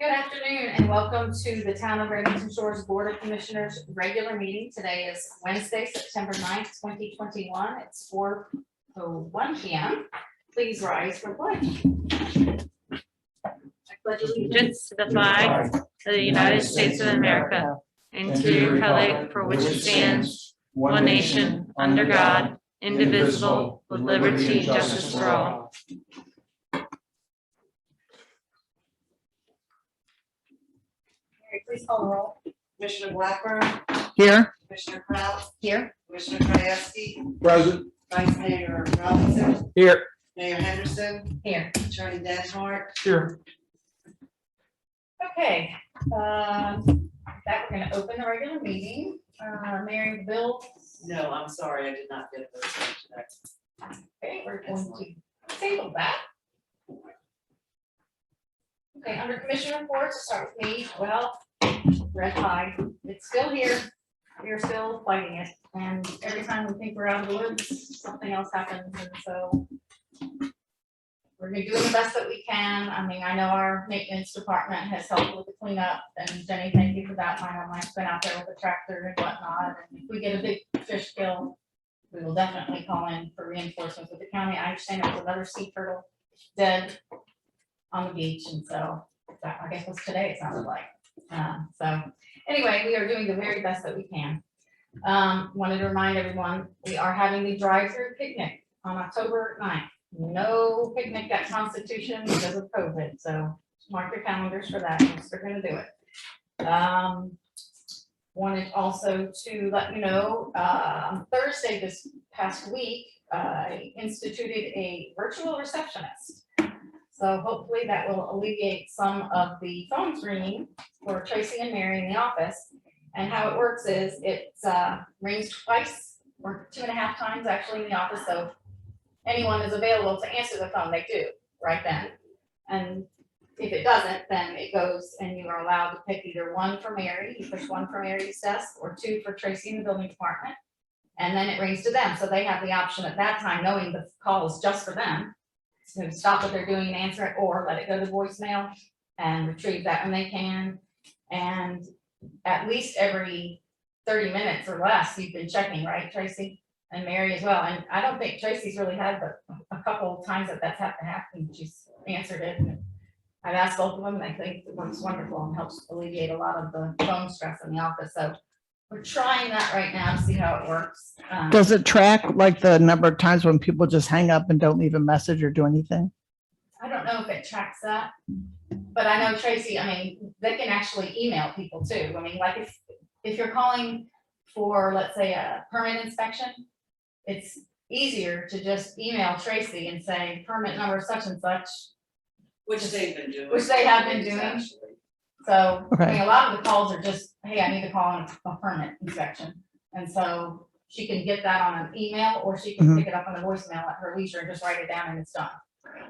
Good afternoon and welcome to the Town of Redington Shores Board of Commissioners regular meeting. Today is Wednesday, September 9th, 2021. It's 4:01 p.m. Please rise for pledge. I pledge Allegiance to the flag of the United States of America and to the republic for which it stands, one nation, under God, indivisible, with liberty and justice for all. Please call the roll. Commissioner Blackburn, Here. Commissioner Kraut, Here. Commissioner Krajewski, Present. Vice Mayor Robinson, Here. Mayor Henderson, Here. Attorney Denhart. Here. Okay. That we're going to open the regular meeting. Mary, Bill. No, I'm sorry, I did not get those today. Okay, we're going to table that. Okay, under commission reports, to start with me. Well, red tide, it's still here. We're still fighting it. And every time we think we're out of the woods, something else happens. And so we're doing the best that we can. I mean, I know our maintenance department has helped with the cleanup, and Jenny, thank you for that. I know Mike's been out there with the tractor and whatnot. And if we get a big fish kill, we will definitely call in for reinforcements with the county. I understand there's another sea turtle dead on the beach, and so that, I guess, was today, it sounded like. So anyway, we are doing the very best that we can. Wanted to remind everyone, we are having the drive-through picnic on October 9th. No picnic at Constitution because of COVID, so mark your calendars for that. Yes, we're going to do it. Wanted also to let you know, on Thursday this past week, I instituted a virtual receptionist. So hopefully that will alleviate some of the phones ringing for Tracy and Mary in the office. And how it works is it rings twice or 2.5 times actually in the office. So if anyone is available to answer the phone, they do right then. And if it doesn't, then it goes and you are allowed to pick either 1 for Mary, you push 1 for Mary's desk, or 2 for Tracy in the building department. And then it rings to them. So they have the option at that time, knowing the call is just for them, to stop what they're doing and answer it, or let it go to voicemail and retrieve that when they can. And at least every 30 minutes or less, you've been checking, right, Tracy? And Mary as well. And I don't think Tracy's really had but a couple of times that's had to happen. She's answered it. And I've asked both of them, and I think it works wonderful and helps alleviate a lot of the phone stress in the office. So we're trying that right now to see how it works. Does it track like the number of times when people just hang up and don't leave a message or do anything? I don't know if it tracks that, but I know Tracy, I mean, they can actually email people too. I mean, like if you're calling for, let's say, a permit inspection, it's easier to just email Tracy and say permit number such and such. Which they've been doing. Which they have been doing. Actually. So, Okay. I mean, a lot of the calls are just, hey, I need to call on a permit inspection. And so she can get that on an email, or she can pick it up on a voicemail at her leisure and just write it down and it's done.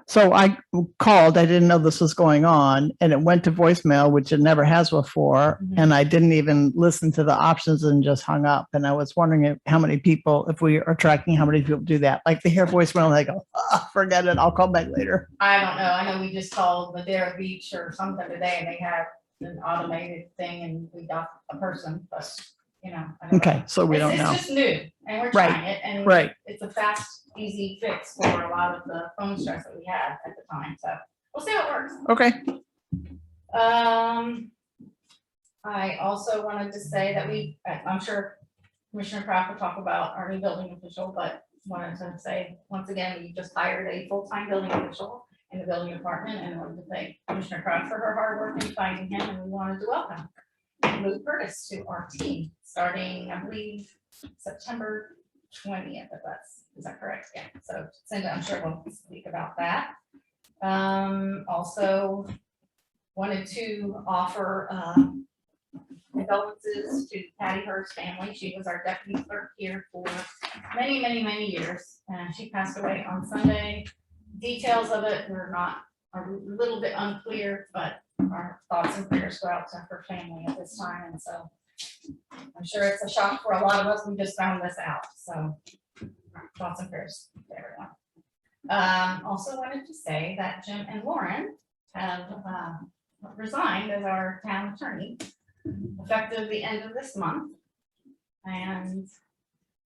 So I called, I didn't know this was going on, and it went to voicemail, which it never has before. And I didn't even listen to the options and just hung up. And I was wondering how many people, if we are tracking how many people do that, like they hear voicemail and they go, oh, forget it, I'll call back later. I don't know. I know we just called Madeira Beach or something today, and they have an automated thing, and we got a person, but you know. I don't Okay, know. so we don't know. It's just new, and we're Right, trying it, and right. it's a fast, easy fix for a lot of the phone stress that we had at the time. So we'll see how it works. Okay. I also wanted to say that I'm sure Commissioner Kraft will talk about our new building official, but wanted to say, once again, we just hired a full-time building official in the building department, and wanted to thank Commissioner Kraft for her hard work in finding him, and we wanted to welcome Luke Curtis to our team, starting, I believe, September 20th, is that correct? Yeah, so Cinda, I'm sure we'll speak about that. Also wanted to offer condolences to Patty Hurst's family. She was our deputy clerk here for many, many, many years, and she passed away on Sunday. Details of it are a little bit unclear, but our thoughts and prayers go out to her family at this time. And so I'm sure it's a shock for a lot of us. We just found this out. So thoughts and prayers to everyone. Also wanted to say that Jim and Lauren have resigned as our town attorney, effective the end of this month. And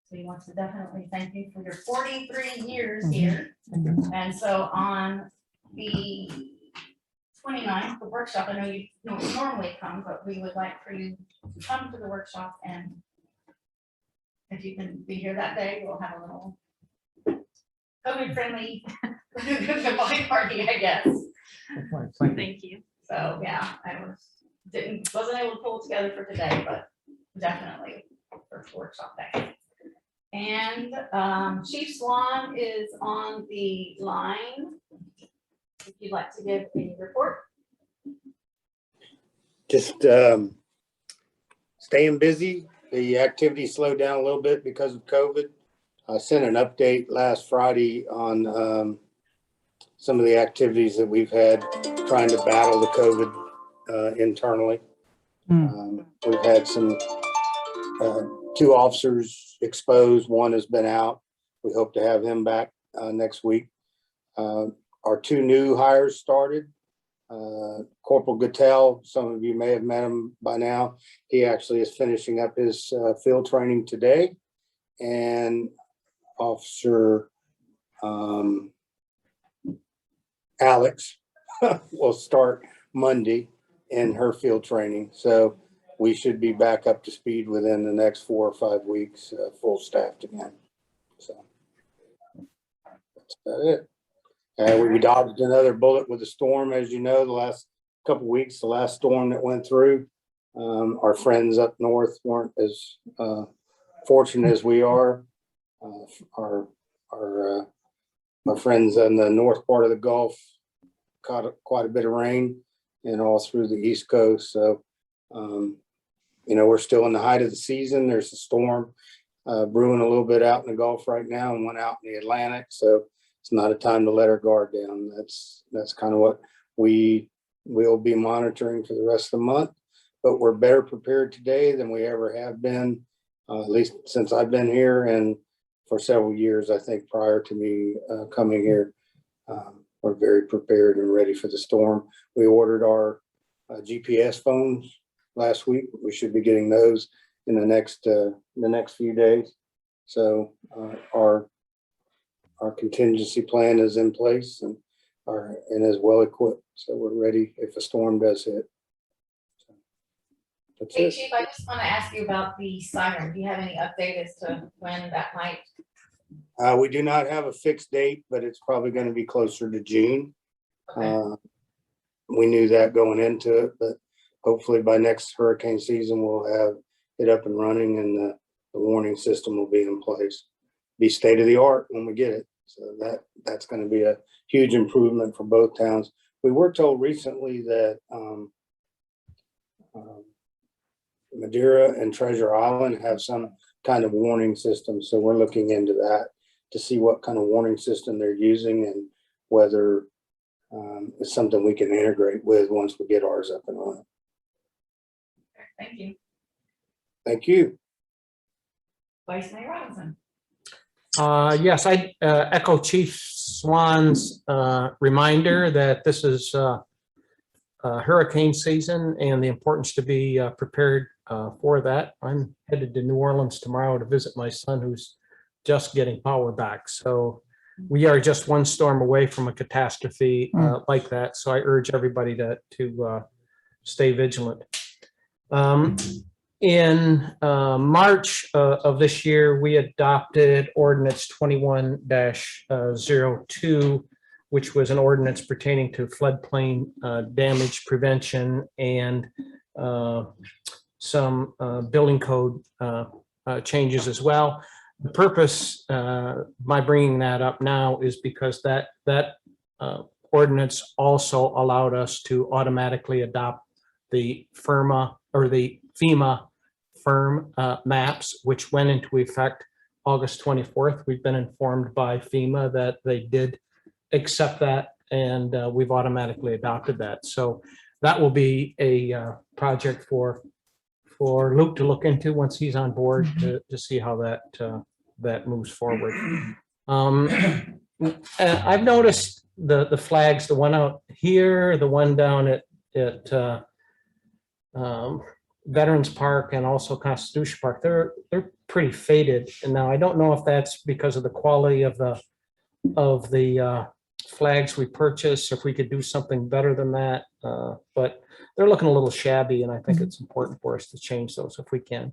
so he wants to definitely thank you for your 43 years here. And so on the 29th, the workshop, I know you don't normally come, but we would like for you to come to the workshop, and if you can be here that day, we'll have a little COVID-friendly goodbye party, I guess. Thank you. So, yeah, wasn't able to pull it together for today, but definitely for workshop day. And Chief Swan is on the line. If you'd like to give a report. Just staying busy. The activity slowed down a little bit because of COVID. I sent an update last Friday on some of the activities that we've had trying to battle the COVID internally. We've had some 2 officers exposed. One has been out. We hope to have him back next week. Our 2 new hires started. Corporal Gattell, some of you may have met him by now. He actually is finishing up his field training today. And Officer Alex will start Monday in her field training. So we should be back up to speed within the next 4 or 5 weeks, full staffed again. So that's about it. We dodged another bullet with the storm, as you know, the last couple of weeks, the last storm that went through. Our friends up north weren't as fortunate as we are. Our friends in the north part of the Gulf caught quite a bit of rain, and all through the East Coast. So, we're still in the height of the season. There's a storm brewing a little bit out in the Gulf right now, and one out in the Atlantic. So it's not a time to let our guard down. That's kind of what we will be monitoring for the rest of the month. But we're better prepared today than we ever have been, at least since I've been here, and for several years, I think, prior to me coming here. We're very prepared and ready for the storm. We ordered our GPS phones last week. We should be getting those in the next few days. So our contingency plan is in place and is well equipped. So we're ready if a storm does hit. So that's Hey, it. Chief, I just want to ask you about the siren. Do you have any update as to when that might? We do not have a fixed date, but it's probably going to be closer to June. Okay. We knew that going into it, but hopefully by next hurricane season, we'll have it up and running, and the warning system will be in place. Be state of the art when we get it. So that's going to be a huge improvement for both towns. We were told recently that Madeira and Treasure Island have some kind of warning system. So we're looking into that to see what kind of warning system they're using and whether it's something we can integrate with once we get ours up and running. Thank you. Thank you. Vice Mayor Robinson. Yes, I echo Chief Swan's reminder that this is hurricane season and the importance to be prepared for that. I'm headed to New Orleans tomorrow to visit my son who's just getting power back. So we are just one storm away from a catastrophe like that. So I urge everybody to stay vigilant. In March of this year, we adopted ordinance 21-02, which was an ordinance pertaining to floodplain damage prevention and some building code changes as well. The purpose by bringing that up now is because that ordinance also allowed us to automatically adopt the FEMA firm maps, which went into effect August 24th. We've been informed by FEMA that they did accept that, and we've automatically adopted that. So that will be a project for Luke to look into once he's on board to see how that moves forward. I've noticed the flags, the one out here, the one down at at Veterans Park and also Constitution Park, they're pretty faded. And now I don't know if that's because of the quality of the flags we purchase, if we could do something better than that. But they're looking a little shabby, and I think it's important for us to change those if we can.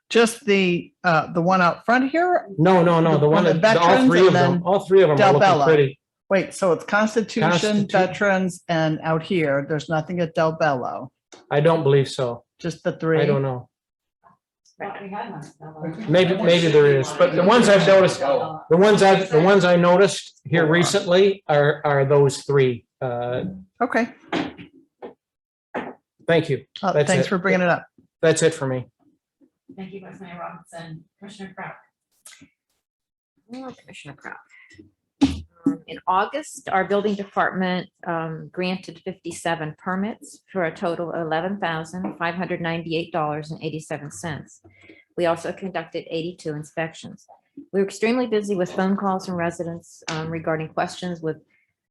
Just the one out front here? No, the one the that, all veterans three of and them, then all three of them are Del looking Bello. pretty. Wait, so it's Constitution, Constitu- Veterans, and out here, there's nothing at Del Bello, I don't believe so. just the three? I don't know. Thought we had one. Maybe there is, but the ones I've noticed, the ones I noticed here recently are those three. Okay, Thank you. That's thanks it. for bringing it up. That's it for me. Thank you, Vice Mayor Robinson. Commissioner Kraut. Commissioner Kraut. In August, our building department granted 57 permits for a total of $11,598.87. We also conducted 82 inspections. We were extremely busy with phone calls from residents regarding questions with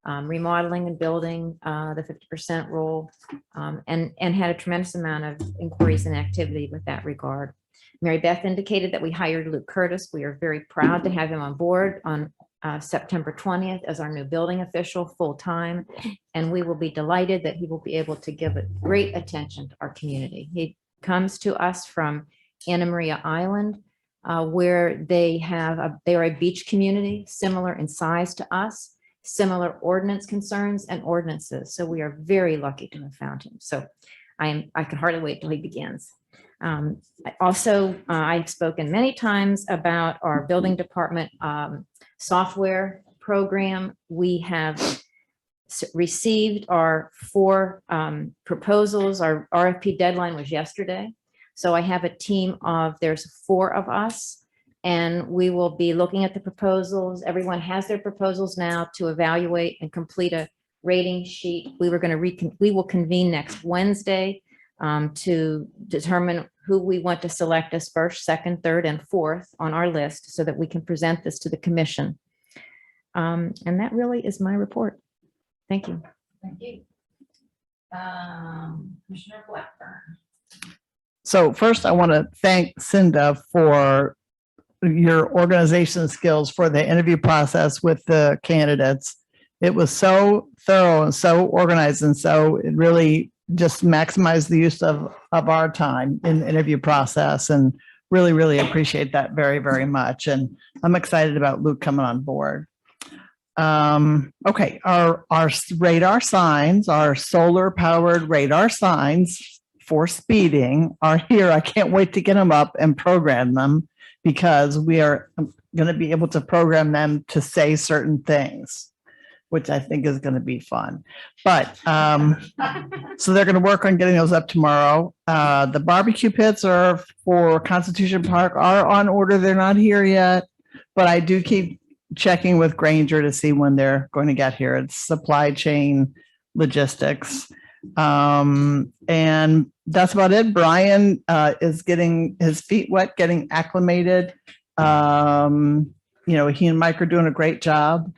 remodeling and building, the 50% rule, and had a tremendous amount of inquiries and activity with that regard. Mary Beth indicated that we hired Luke Curtis. We are very proud to have him on board on September 20th as our new building official full-time, and we will be delighted that he will be able to give it great attention to our community. He comes to us from Anna Maria Island, where they are a beach community similar in size to us, similar ordinance concerns and ordinances. So we are very lucky to have found him. So I can hardly wait till he begins. I've spoken many times about our building department software program. We have received our 4 proposals. Our RFP deadline was yesterday. So I have a team there's 4 of us, and we will be looking at the proposals. Everyone has their proposals now to evaluate and complete a rating sheet. We will convene next Wednesday to determine who we want to select as first, second, third, and fourth on our list so that we can present this to the commission. And that really is my report. Thank you. Thank you. Commissioner Blackburn. So first, I want to thank Cinda for your organization skills for the interview process with the candidates. It was so thorough and so organized, and so it really just maximized the use of our time in the interview process, and really appreciate that very, very much. And I'm excited about Luke coming on board. Okay, our radar signs, our solar powered radar signs for speeding are here. I can't wait to get them up and program them, because we are going to be able to program them to say certain things, which I think is going to be fun. But so they're going to work on getting those up tomorrow. The barbecue pits are for Constitution Park are on order. They're not here yet, but I do keep checking with Granger to see when they're going to get here. It's supply chain logistics. And that's about it. Brian is getting his feet wet, getting acclimated. He and Mike are doing a great job.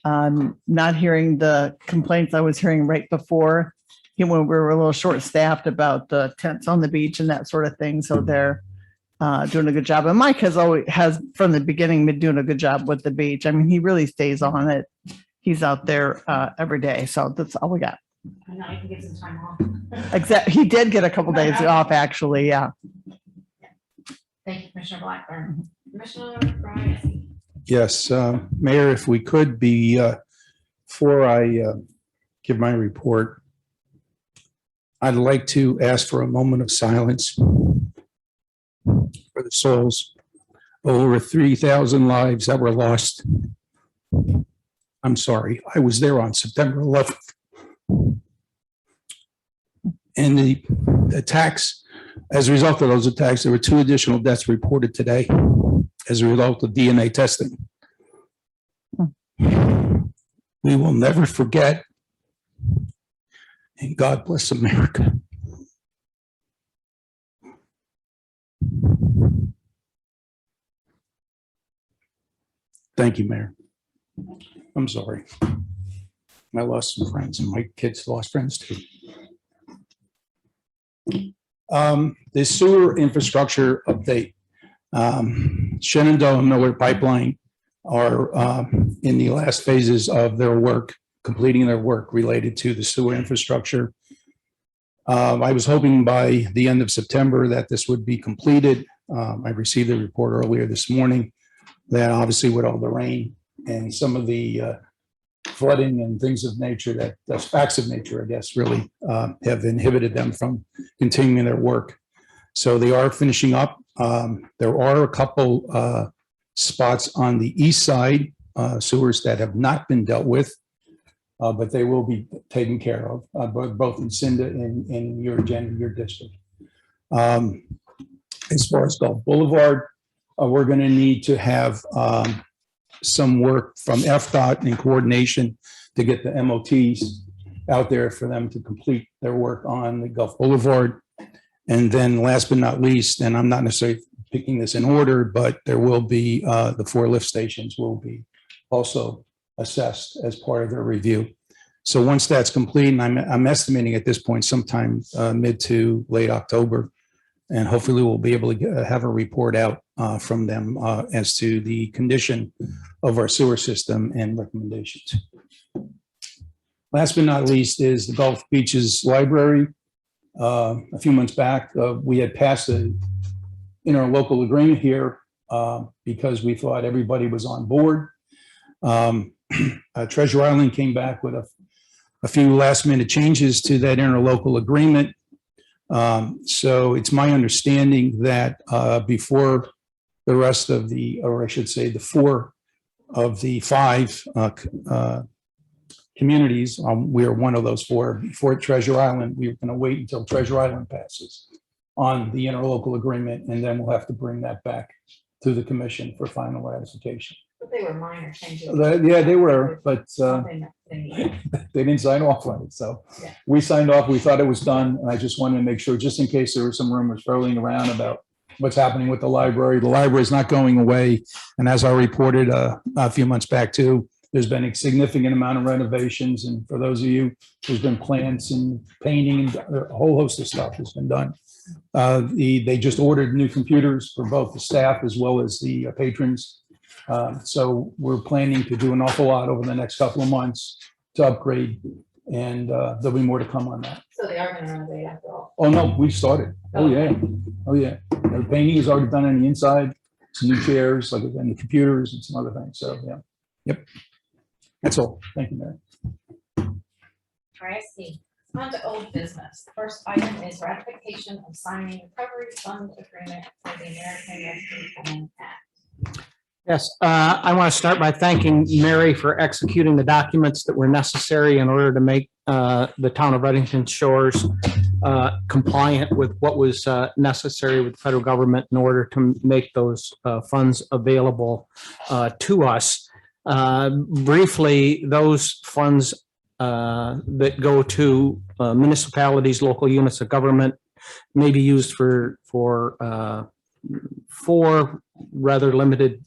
Not hearing the complaints I was hearing right before when we were a little short-staffed about the tents on the beach and that sort of thing. So they're doing a good job. And Mike has from the beginning been doing a good job with the beach. I mean, he really stays on it. He's out there every day. So that's all we got. And now you can get some time off. He did get a couple days off, actually. Yeah. Thank you, Commissioner Blackburn. Commissioner Bryan. Yes, Mayor, if we could before I give my report, I'd like to ask for a moment of silence for the souls of over 3,000 lives that were lost. I'm sorry, I was there on September 11th. And the attacks, as a result of those attacks, there were 2 additional deaths reported today as a result of DNA testing. We will never forget, and God bless America. Thank you, Mayor. I'm sorry. I lost some friends, and my kids lost friends too. The sewer infrastructure update. Shenandoah and Millward Pipeline are in the last phases of their work, completing their work related to the sewer infrastructure. I was hoping by the end of September that this would be completed. I received a report earlier this morning that obviously with all the rain and some of the flooding and things of nature, that facts of nature, I guess, really have inhibited them from continuing their work. So they are finishing up. There are a couple spots on the east side, sewers that have not been dealt with, but they will be taken care of, both in Cinda and in your district. As far as Gulf Boulevard, we're going to need to have some work from FDOT in coordination to get the MOTs out there for them to complete their work on the Gulf Boulevard. And then last but not least, and I'm not necessarily picking this in order, but there will be the 4 lift stations will be also assessed as part of their review. So once that's complete, and I'm estimating at this point sometime mid to late October, and hopefully we'll be able to have a report out from them as to the condition of our sewer system and recommendations. Last but not least is the Gulf Beaches Library. A few months back, we had passed an interlocal agreement here because we thought everybody was on board. Treasure Island came back with a few last minute changes to that interlocal agreement. So it's my understanding that before the rest of the, or I should say the 4 of the 5 communities, we are one of those 4. Before Treasure Island, we're going to wait until Treasure Island passes on the interlocal agreement, and then we'll have to bring that back to the commission for final ratification. But they were minor changes. Yeah, they were, but Something that they needed. they didn't sign off on it. So Yeah. we signed off. We thought it was done. And I just wanted to make sure, just in case there were some rumors rolling around about what's happening with the library is not going away. And as I reported a few months back too, there's been a significant amount of renovations. And for those of you, there's been plants and painting and a whole host of stuff has been done. They just ordered new computers for both the staff as well as the patrons. So we're planning to do an awful lot over the next couple of months to upgrade, and there'll be more to come on that. So they are going to renovate after all. Oh, no, we started. Oh, yeah. Oh, yeah. The painting is already done on the inside, some new chairs, like, and the computers and some other things. So, yeah. Yep. That's all. Thank you, Mary. All right, Steve. On to old business. The first item is ratification of signing recovery fund agreement for the American Rescue Plan Act. Yes, I want to start by thanking Mary for executing the documents that were necessary in order to make the town of Redington shores compliant with what was necessary with the federal government in order to make those funds available to us. Briefly, those funds that go to municipalities, local units of government may be used for 4 rather limited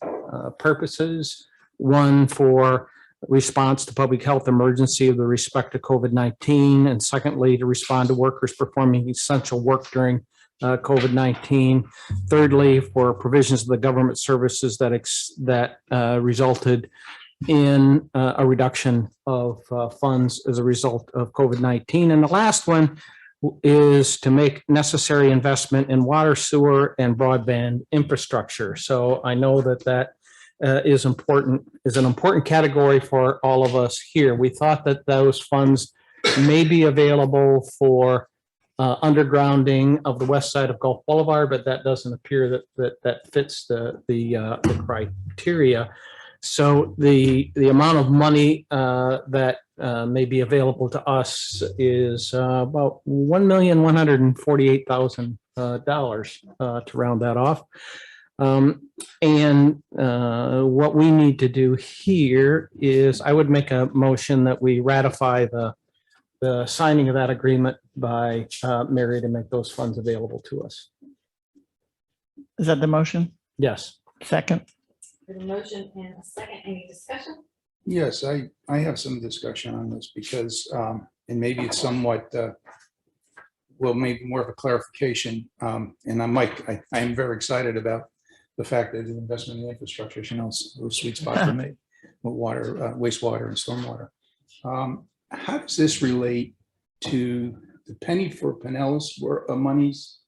purposes. One for response to public health emergency of the respect to COVID-19, and secondly, to respond to workers performing essential work during COVID-19. Thirdly, for provisions of the government services that resulted in a reduction of funds as a result of COVID-19. And the last one is to make necessary investment in water, sewer, and broadband infrastructure. So I know that is an important category for all of us here. We thought that those funds may be available for undergrounding of the west side of Gulf Boulevard, but that doesn't appear that fits the criteria. So the amount of money that may be available to us is about $1,148,000 to round that off. And what we need to do here is I would make a motion that we ratify the signing of that agreement by Mary to make those funds available to us. Is that the motion? Yes. Second? There's a motion and a second. Any discussion? Yes, I have some discussion on this because, and maybe it's somewhat well, maybe more of a clarification. And I'm Mike, I am very excited about the fact that the investment in infrastructure, you know, it's a sweet spot for me with water, wastewater and stormwater. How does this relate to the penny for Pinellas monies,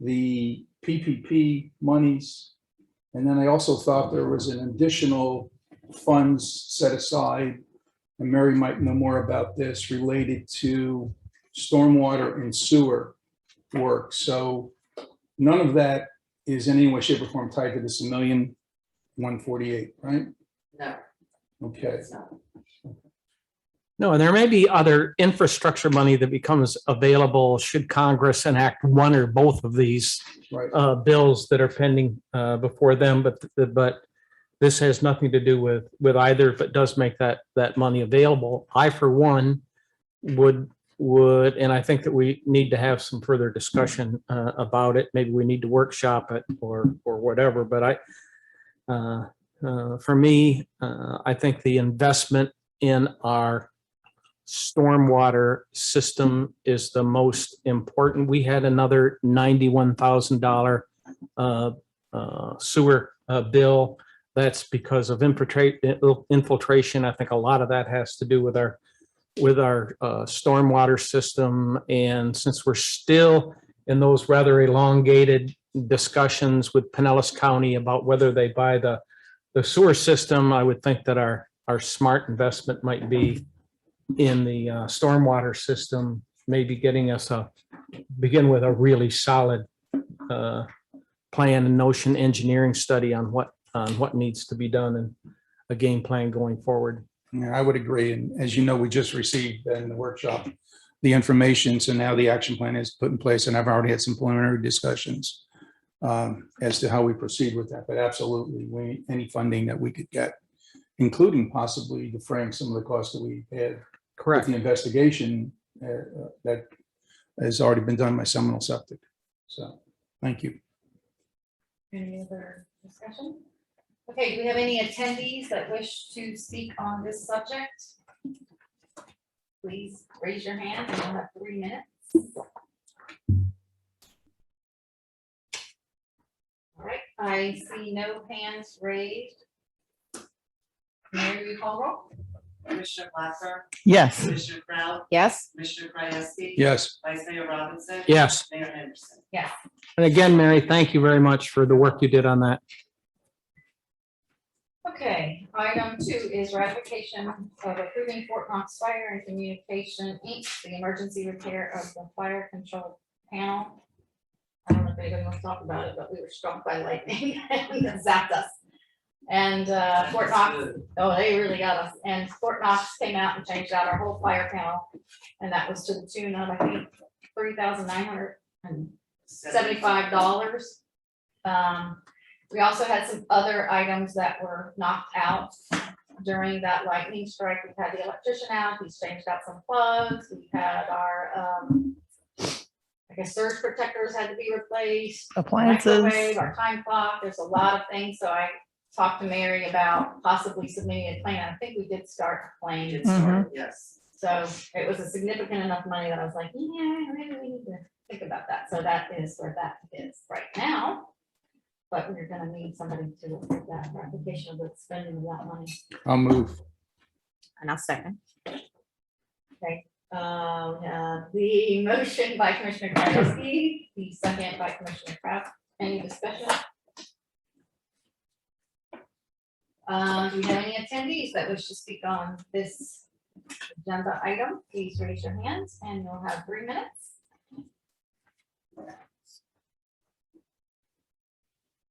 the PPP monies? And then I also thought there was an additional funds set aside, and Mary might know more about this, related to stormwater and sewer work. So none of that is in any way, shape, or form tied to this $1,148,000, right? No, Okay. it's not. No, and there may be other infrastructure money that becomes available should Congress enact one or both of these Right. bills that are pending before them, but this has nothing to do with either, if it does make that money available. I, for one, would, and I think that we need to have some further discussion about it. Maybe we need to workshop it or whatever, but for me, I think the investment in our stormwater system is the most important. We had another $91,000 sewer bill. That's because of infiltration. I think a lot of that has to do with our stormwater system. And since we're still in those rather elongated discussions with Pinellas County about whether they buy the sewer system, I would think that our smart investment might be in the stormwater system, maybe getting us begin with a really solid plan and notion engineering study on what needs to be done and a game plan going forward. Yeah, I would agree. And as you know, we just received in the workshop the information. So now the action plan is put in place, and I've already had some preliminary discussions as to how we proceed with that. But absolutely, any funding that we could get, including possibly defraying some of the costs that we had. Correct. With the investigation that has already been done by Seminole Septic. So, thank you. Any other discussion? Okay, do we have any attendees that wish to speak on this subject? Please raise your hand and you'll have 3 minutes. All right, I see no hands raised. Mary, will you call roll? Commissioner Blackburn, Yes. Commissioner Proud, Yes. Commissioner Krajewski. Yes. Vice Mayor Robinson. Yes. Mayor Henderson. Yes. And again, Mary, thank you very much for the work you did on that. Okay, item 2 is ratification of approving Fort Knox Fire and Communication Inc., the emergency repair of the fire control panel. I don't know if anybody wants to talk about it, but we were struck by lightning and it zapped us. And Fort Knox, oh, they really got us. And Fort Knox came out and changed out our whole fire panel. And that was to the tune of, I think, $3,975. We also had some other items that were knocked out during that lightning strike. We had the electrician out, he's changed out some plugs, we had our, I guess surge protectors had to be replaced. Appliances. Microwave, our time clock, there's a lot of things, so I talked to Mary about possibly submitting a plan. I think we did start a plan. It started, yes. So it was a significant enough money that I was like, yeah, maybe we need to think about that. So that is where that is right now. But we're gonna need somebody to approve that application of the spending of that money. I'll move. And I'll second. Okay, the motion by Commissioner Krajewski, the second by Commissioner Kraft. Any discussion? Do we have any attendees that wish to speak on this agenda item? Please raise your hands and you'll have 3 minutes.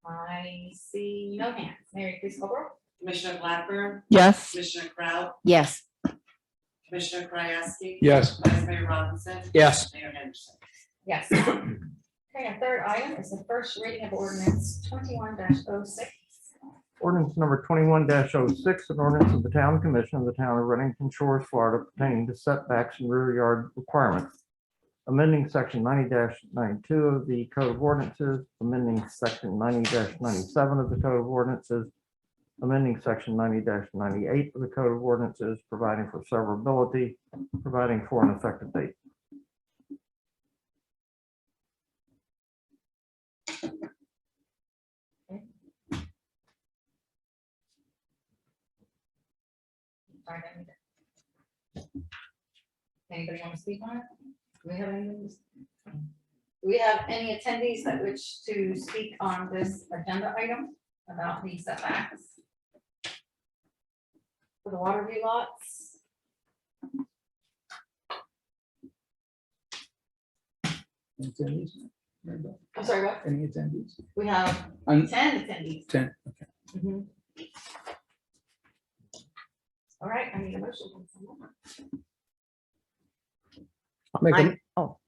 I see no hands. Mary, please call roll. Commissioner Blackburn, Yes. Commissioner Proud, Yes. Commissioner Krajewski. Yes. Vice Mayor Robinson. Yes. Mayor Henderson. Yes. Okay, our third item is the first reading of ordinance 21-06. Ordinance number 21-06, an ordinance of the Town Commission of the Town of Redington Shores, Florida, pertaining to setbacks and rear yard requirements. Amending section 90-92 of the Code of Ordinances, amending section 90-97 of the Code of Ordinances, amending section 90-98 of the Code of Ordinances, providing for severability, providing for an effective date. Sorry, I didn't read it. Anybody want to speak on it? Do we have any? Do we have any attendees that wish to speak on this agenda item about the setbacks? For the water view lots? Attendees? I'm sorry, what? Any attendees? We have I'm 10 attendees. 10, okay. Mhm. All right, I need a motion. from someone. I'll make a- No,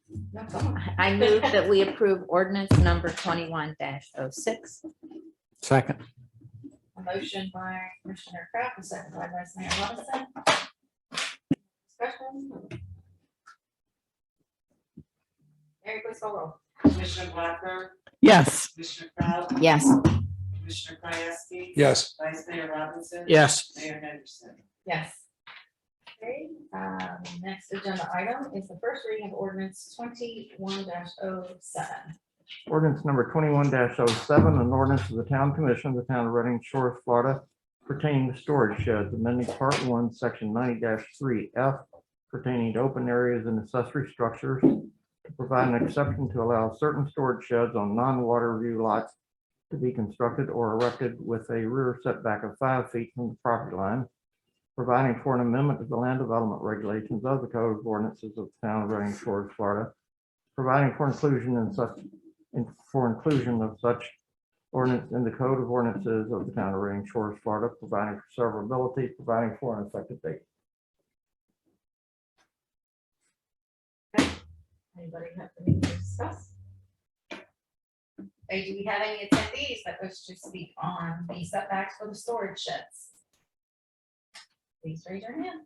someone. I move that we approve ordinance number 21-06. second. A motion by Commissioner Kraft, a second by Vice Mayor Robinson. Discussion. Mary, please call roll. Commissioner Blackburn, Yes. Commissioner Kraft, Yes. Commissioner Krajewski. Yes. Vice Mayor Robinson. Yes. Mayor Henderson. Yes. Okay, next agenda item is the first reading of ordinance 21-07. Ordinance number 21-07, an ordinance of the Town Commission of the Town of Reading Shores, Florida, pertaining to storage sheds, amending Part 1, Section 90-3F, pertaining to open areas and accessory structures, to provide an exception to allow certain storage sheds on non-water view lots to be constructed or erected with a rear setback of 5 feet from the property line, providing for an amendment to the land development regulations of the Code of Ordinances of the Town of Reading Shores, Florida, providing for inclusion of such ordinance in the Code of Ordinances of the Town of Reading Shores, Florida, providing for severability, providing for an effective date. Anybody have anything to discuss? Hey, do we have any attendees that wish to speak on the setbacks for the storage sheds? Please raise your hand.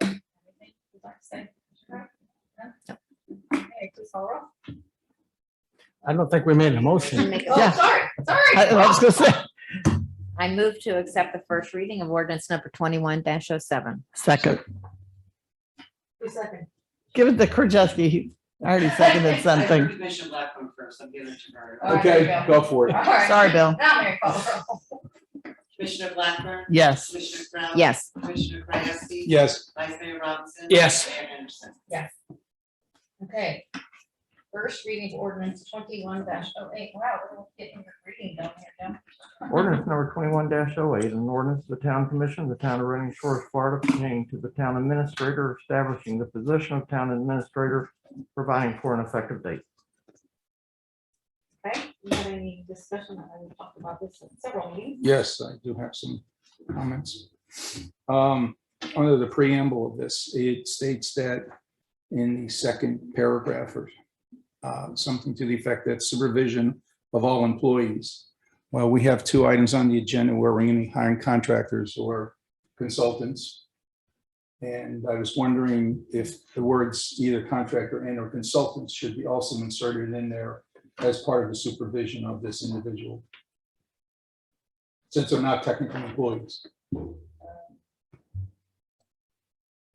Anything you'd like to say? No? Okay, please call roll. I don't think we made a motion. Make a- Oh, Yeah. sorry. I was gonna say, I move to accept the first reading of ordinance number 21-07. second. Who's second? Give it to Krajewski. He already seconded I heard something. Commissioner Blackburn first, I'm giving it to her. All right, there Okay, you go for it. All right. Sorry, Bill. Now Mary call the roll. Commissioner Blackburn. Yes. Commissioner Kraft. Yes. Commissioner Krajewski. Yes. Vice Mayor Robinson. Yes. Mayor Henderson. Yes. Okay. First reading of ordinance 21-08. Wow, we're getting the reading down here, Jim. Ordinance number 21-08, an ordinance of the Town Commission of the Town of Reading Shores, Florida, pertaining to the town administrator, establishing the position of town administrator, providing for an effective date. Okay, we have any discussion? I we talked about this in several meetings. Yes, I do have some comments. Under the preamble of this, it states that in the second paragraph or something to the effect that supervision of all employees. Well, we have two items on the agenda where we're going to be hiring contractors or consultants. And I was wondering if the words either contractor and or consultants should be also inserted in there as part of the supervision of this individual, since they're not technical employees.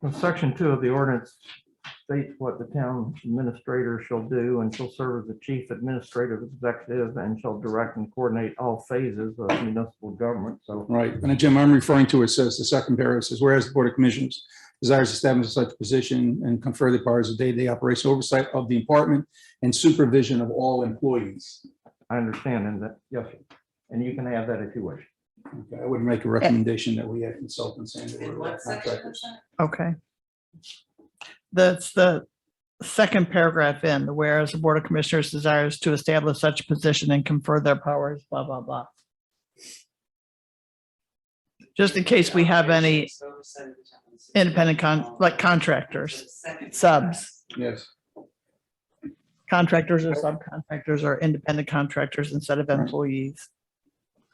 Well, Section 2 of the ordinance states what the town administrator shall do, and shall serve as the chief administrative executive and shall direct and coordinate all phases of municipal government. So Right, and Jim, I'm referring to, it says, the second paragraph says, whereas the Board of Commissioners desires to establish such a position and confer the powers of day-to-day operation oversight of the department and supervision of all employees. I understand, and that, yes, sir. And you can add that if you wish. Okay, I would make a recommendation that we have consultants and In or what section contractors. is that? Okay. That's the second paragraph in, the whereas the Board of Commissioners desires to establish such a position and confer their powers, blah, blah, blah. Just in case we have any independent like contractors, subs. Yes, Contractors or subcontractors or independent contractors instead of employees.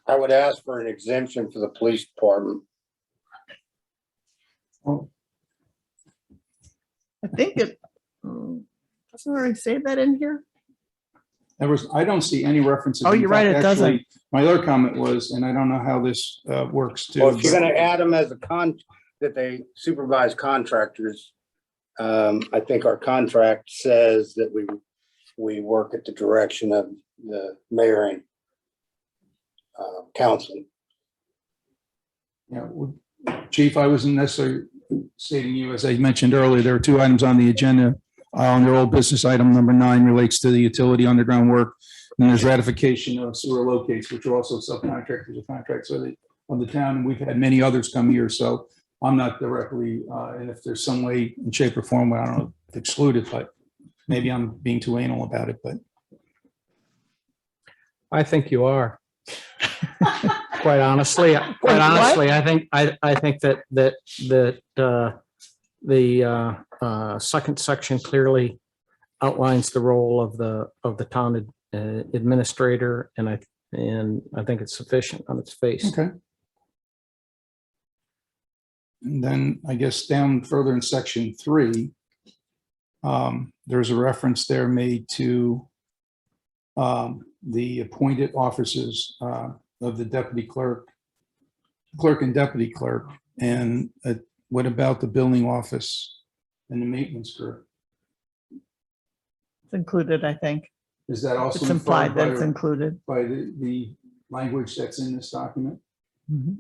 I would ask for an exemption for the police department. I think it, doesn't it already say that in here? I don't see any references. Oh, In you're right, fact, it doesn't. actually, my other comment was, and I don't know how this works too. Well, if you're gonna add them as that they supervise contractors, I think our contract says that we work at the direction of the mayor and council. Yeah, Chief, I wasn't necessarily stating you, as I mentioned earlier, there are two items on the agenda. On their old business, item number 9 relates to the utility underground work. And there's ratification of sewer locates, which are also subcontractors or contracts of the town. And we've had many others come here, so I'm not directly, and if there's some way in shape or form, I don't know, exclude it, but maybe I'm being too anal about it, but. I think you are. Quite honestly, I think that the second section clearly outlines the role of the town administrator, and I think it's sufficient on its face. Okay. And then I guess down further in section 3, there's a reference there made to the appointed officers of the deputy clerk and deputy clerk. And what about the building office and the maintenance group? It's included, I think. Is that also It's implied that by- it's included. by the language that's in this document? Mhm.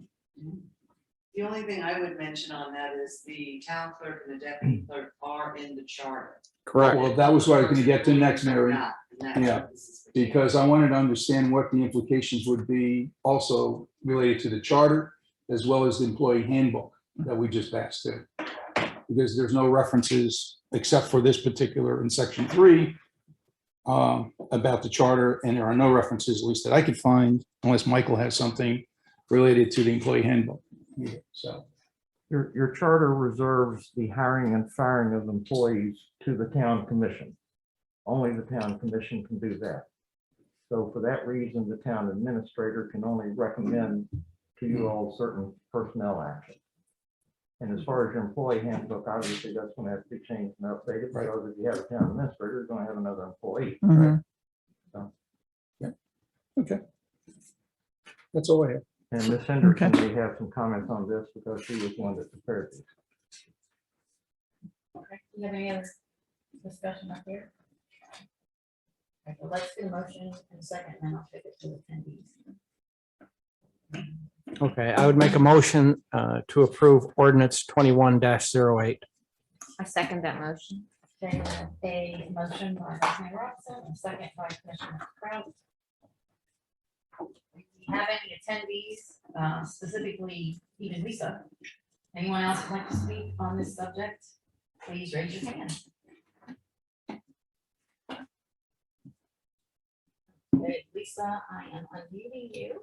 The only thing I would mention on that is the town clerk and the deputy clerk are in the charter. Correct. Well, that was what I was going to get to next, Mary. Not, and that's Yeah, what this is pertaining to. Because I wanted to understand what the implications would be also related to the charter as well as the employee handbook that we just passed to. Because there's no references except for this particular in section 3 about the charter, and there are no references, at least that I could find, unless Michael has something related to the employee handbook. So, Your charter reserves the hiring and firing of employees to the town commission. Only the town commission can do that. So for that reason, the town administrator can only recommend to you all certain personnel action. And as far as your employee handbook, obviously that's going to have to be changed and updated, Right. because if you have a town administrator, you're going to have another employee. Mhm. okay. That's all I have. And Ms. Henderson may have some comments on this because she was one that prepared this. Okay, do you have any other discussion up here? Okay, well, let's do a motion in a second, and then I'll take it to the attendees. Okay, I would make a motion to approve ordinance 21-08. I second that motion. Okay, a motion by Commissioner Robinson, a second by Commissioner Kraut. Do we have any attendees, specifically even Lisa? Anyone else would like to speak on this subject? Please raise your hand. Okay, Lisa, I am unmuting you.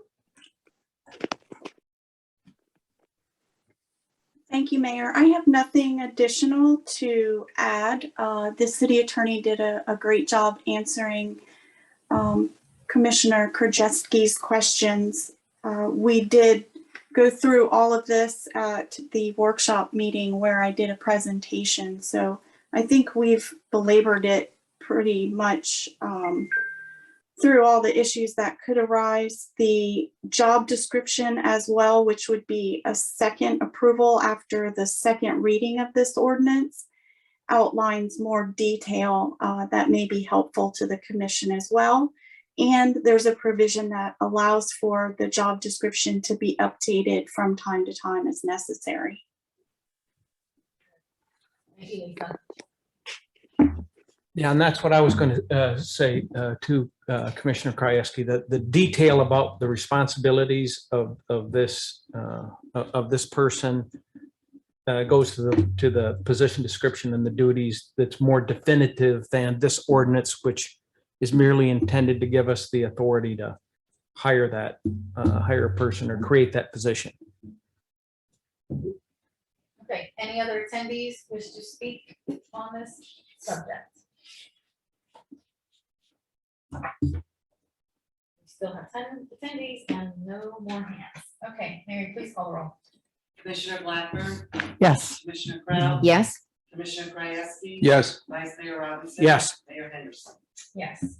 Thank you, Mayor. I have nothing additional to add. The city attorney did a great job answering Commissioner Krajewski's questions. We did go through all of this at the workshop meeting where I did a presentation. So I think we've belabored it pretty much through all the issues that could arise. The job description as well, which would be a second approval after the second reading of this ordinance, outlines more detail that may be helpful to the commission as well. And there's a provision that allows for the job description to be updated from time to time as necessary. Thank you, Lisa. Yeah, and that's what I was going to say to Commissioner Krajewski, that the detail about the responsibilities of this person goes to the position description and the duties that's more definitive than this ordinance, which is merely intended to give us the authority to hire a person or create that position. Okay, any other attendees wish to speak on this subject? We still have 10 attendees and no more hands. Okay, Mary, please call the roll. Commissioner Blackburn, Yes. Commissioner Kraut. Yes. Commissioner Krajewski. Yes. Vice Mayor Robinson. Yes. Mayor Henderson. Yes.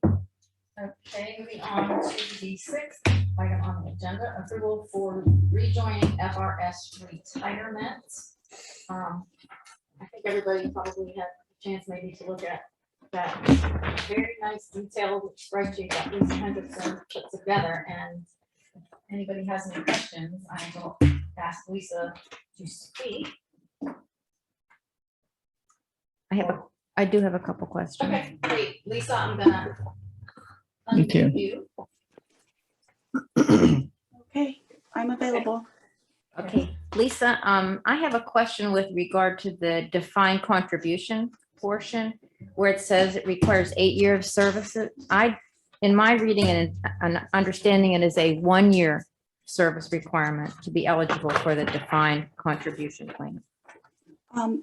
Okay, moving on to the 6th item on the agenda, approval for rejoining FRS retirement. I think everybody probably had a chance maybe to look at that very nice detailed spreadsheet that Lisa Hendrickson put together, and if anybody has any questions, I will ask Lisa to speak. I do have a couple questions. Okay, great. Lisa, I'm gonna Me too. unmute you. Okay, I'm available. Okay, Lisa, I have a question with regard to the defined contribution portion where it says it requires 8 years of services. In my reading and understanding, it is a 1-year service requirement to be eligible for the defined contribution plan.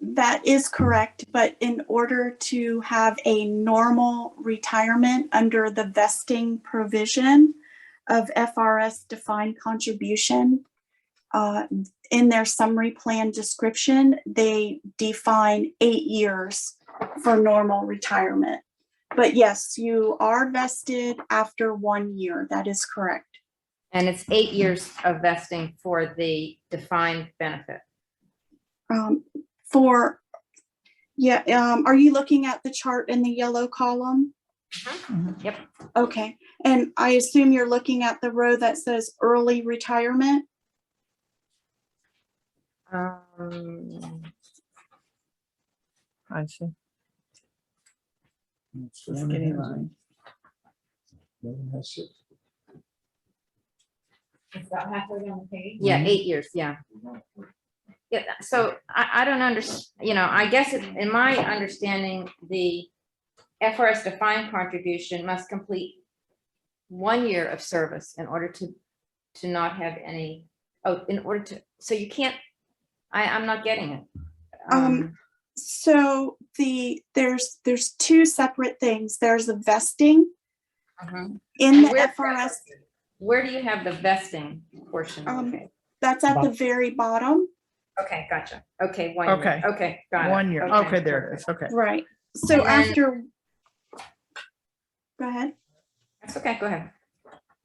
That is correct, but in order to have a normal retirement under the vesting provision of FRS defined contribution, in their summary plan description, they define 8 years for normal retirement. But yes, you are vested after 1 year. That is correct. And it's 8 years of vesting for the defined benefit. Are you looking at the chart in the yellow column? Yep. Okay, and I assume you're looking at the row that says early retirement? I see. The skinny line. It's about halfway down the page. Yeah, 8 years, yeah. Yeah, so I don't understand, I guess in my understanding, the FRS defined contribution must complete 1 year of service in order to not have any, so you can't, I'm not getting it. So there's two separate things. There's a vesting Mhm. in And the where's FRS. Where do you have the vesting portion? Okay, That's at the very bottom. okay, gotcha. Okay, 1 year. Okay. Okay, got it. 1 year. Okay, there it is. Okay. Right. So And then- after, go ahead. That's okay, go ahead.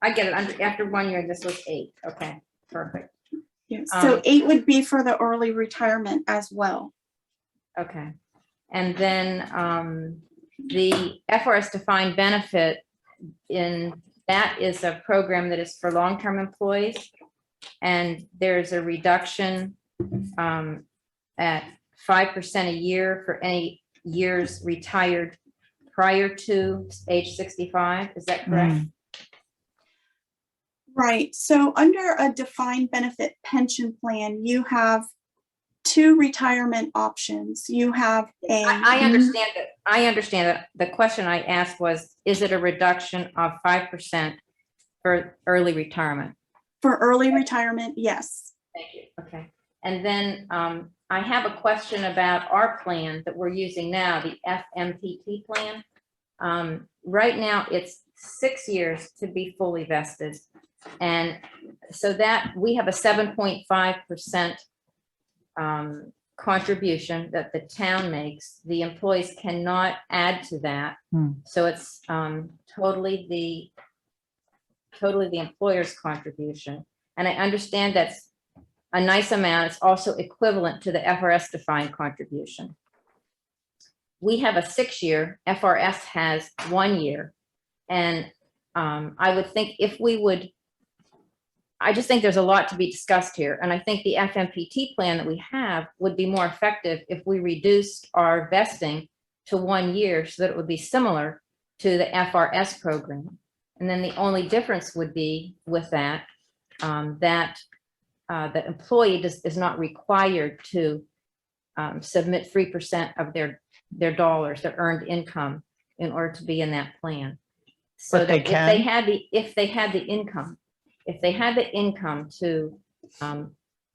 I get it. After 1 year, this was 8. Okay, perfect. Yeah, so Um, 8 would be for the early retirement as well. Okay. And then the FRS defined benefit that is a program that is for long-term employees. And there's a reduction at 5% a year for any years retired prior to age 65. Is that correct? Right. So under a defined benefit pension plan, you have 2 retirement options. You have I understand that. I understand that. The question I asked was, is it a reduction of 5% for early retirement? for early retirement, yes. Thank you. Okay. And then I have a question about our plan that we're using now, the FMPT plan. Right now, it's 6 years to be fully vested. And so that we have a 7.5% contribution that the town makes. The employees cannot add to that. So it's totally the employer's contribution. And I understand that's a nice amount. It's also equivalent to the FRS defined contribution. We have a 6-year, FRS has 1 year. And I would think I just think there's a lot to be discussed here. And I think the FMPT plan that we have would be more effective if we reduced our vesting to 1 year so that it would be similar to the FRS program. And then the only difference would be with that, the employee is not required to submit 3% of their dollars, their earned income, in order to be in that plan. So But they that can? if they had the income to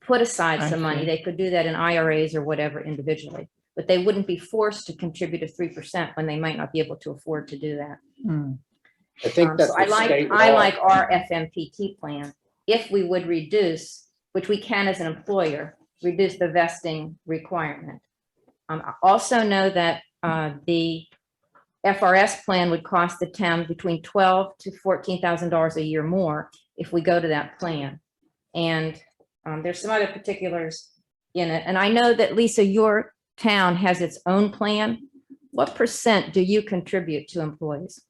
put aside I some money, see. they could do that in IRAs or whatever individually. But they wouldn't be forced to contribute to 3% when they might not be able to afford to do that. I think that's So I what state I law. like our FMPT plan. If we would reduce, which we can as an employer, reduce the vesting requirement. I also know that the FRS plan would cost the town between $12,000 to $14,000 a year more if we go to that plan. And there's some other particulars in it. And I know that, Lisa, your town has its own plan what percent do you contribute to employees?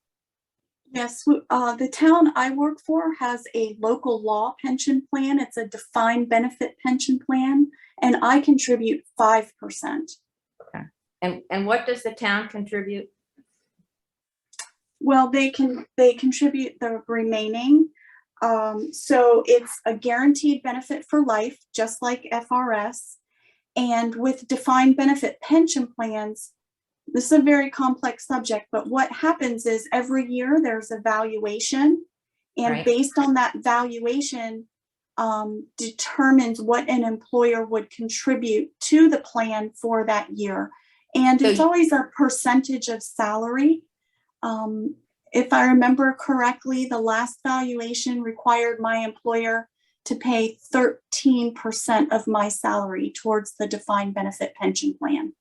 Yes, the town I work for has a local law pension plan. It's a defined benefit pension plan, and I contribute 5%. And what does the town contribute? Well, they contribute the remaining. So it's a guaranteed benefit for life, just like FRS. And with defined benefit pension plans, this is a very complex subject, but what happens is every year there's a valuation, and Right. based on that valuation, determines what an employer would contribute to the plan for that year. And it's So- always a percentage of salary. If I remember correctly, the last valuation required my employer to pay 13% of my salary towards the defined benefit pension plan.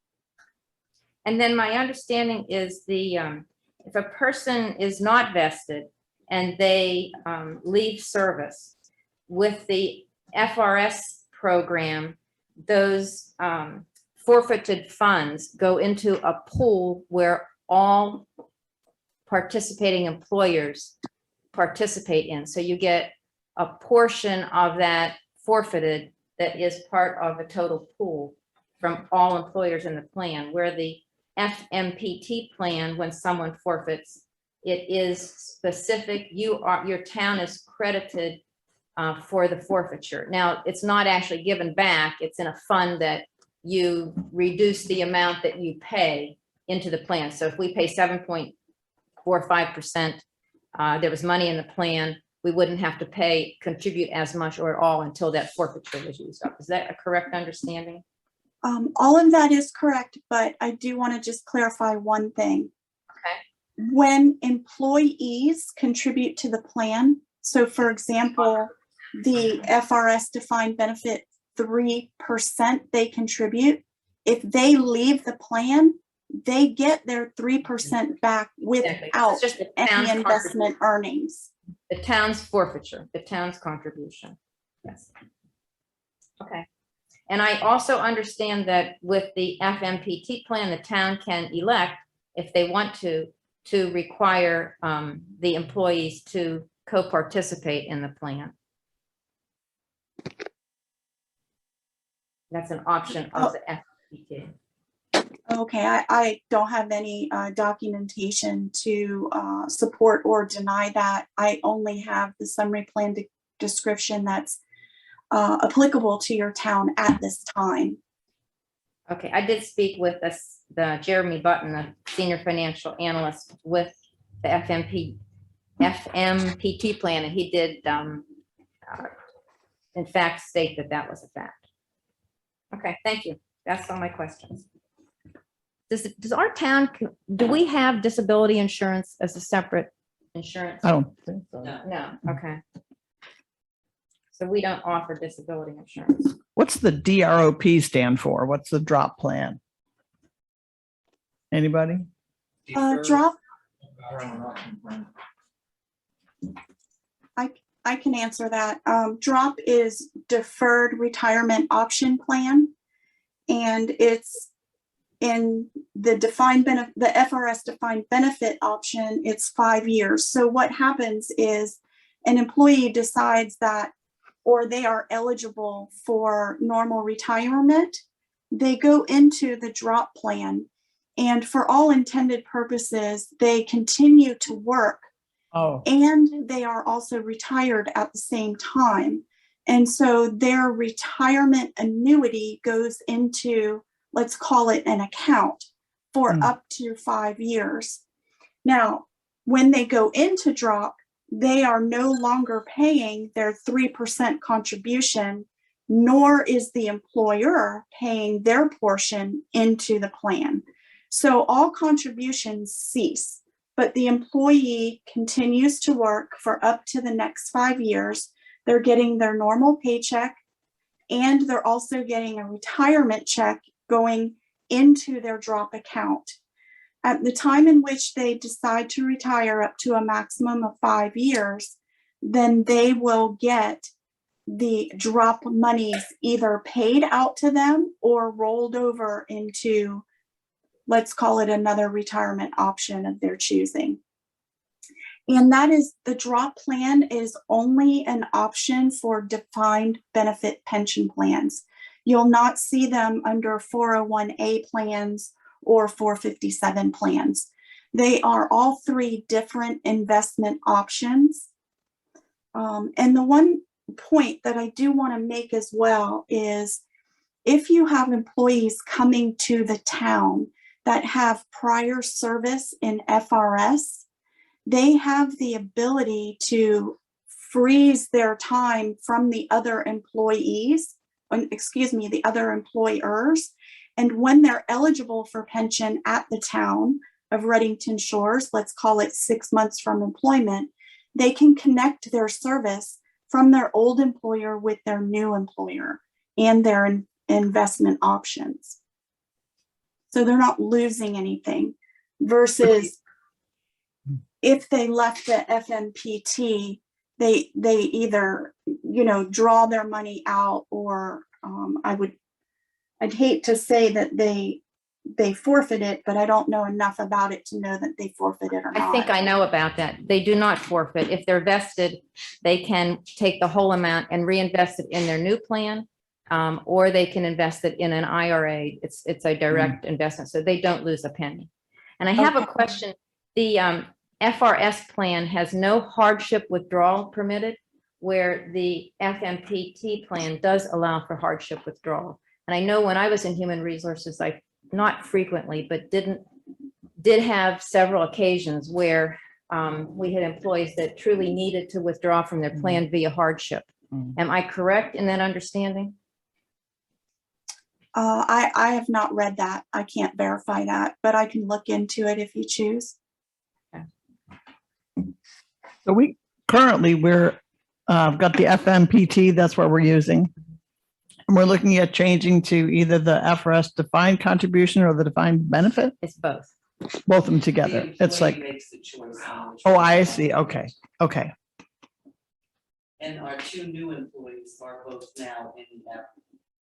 And then my understanding is if a person is not vested and they leave service with the FRS program, those forfeited funds go into a pool where all participating employers participate in. So you get a portion of that forfeited that is part of a total pool from all employers in the plan, where the FMPT plan, when someone forfeits, it is specific. Your town is credited for the forfeiture. Now, it's not actually given back. It's in a fund that you reduce the amount that you pay into the plan. So if we pay 7.45%, there was money in the plan, we wouldn't have to contribute as much or at all until that forfeiture was used up. Is that a correct understanding? All of that is correct, but I do want to just clarify one thing. Okay. When employees contribute to the plan, so for example, the FRS defined benefit 3% they contribute, if they leave the plan, they get their 3% back Exactly. without It's just the any town's investment earnings. The town's forfeiture, the town's contribution. Yes. Okay. And I also understand that with the FMPT plan, the town can elect, if they want to require the employees to co-participate in the plan. That's an option of the FMPT. Okay, I don't have any documentation to support or deny that. I only have the summary plan description that's applicable to your town at this time. Okay, I did speak with the Jeremy Button, the senior financial analyst with the FMPT plan, and he did in fact state that that was a fact. Okay, thank you. That's all my questions. Does our town, do we have disability insurance as a separate insurance? I don't think so. No, okay. So we don't offer disability insurance. What's the DROP stand for? What's the drop plan? Anybody? Drop. I can answer that. DROP is Deferred Retirement Option Plan, and it's in the defined benefit, the FRS defined benefit option. It's 5 years. So what happens is an employee decides that, or they are eligible for normal retirement, they go into the drop plan, and for all intended purposes, they continue to work. Oh, And they are also retired at the same time. And so their retirement annuity goes into, let's call it an account, for up to 5 years. Now, when they go into drop, they are no longer paying their 3% contribution, nor is the employer paying their portion into the plan. So all contributions cease, but the employee continues to work for up to the next 5 years. They're getting their normal paycheck, and they're also getting a retirement check going into their drop account. At the time in which they decide to retire up to a maximum of 5 years, then they will get the drop monies either paid out to them or rolled over into let's call it another retirement option of their choosing. And that is, the drop plan is only an option for defined benefit pension plans. You'll not see them under 401A plans or 457 plans. They are all three different investment options. And the one point that I do want to make as well is, if you have employees coming to the town that have prior service in FRS, they have the ability to freeze their time from the other employees, the other employers. And when they're eligible for pension at the town of Redington Shores, let's call it 6 months from employment, they can connect their service from their old employer with their new employer and their investment options. So they're not losing anything, versus if they left the FMPT, they either, draw their money out, or I'd hate to say that they forfeit it, but I don't know enough about it to know that they forfeit it or not. I think I know about that. They do not forfeit. If they're vested, they can take the whole amount and reinvest it in their new plan, or they can invest it in an IRA. It's a direct investment, so they don't lose a penny. And I have a question. The FRS plan has no hardship withdrawal permitted, where the FMPT plan does allow for hardship withdrawal. And I know when I was in human resources, not frequently, but did have several occasions where we had employees that truly needed to withdraw from their plan via hardship. Am I correct in that understanding? I have not read that. I can't verify that, but I can look into it if you choose. So we're got the FMPT, that's what we're using. And we're looking at changing to either the FRS defined contribution or the defined benefit, It's both. both of them together. The It's employee like, makes the choice on which oh, one. I see. Okay. And our two new employees are both now in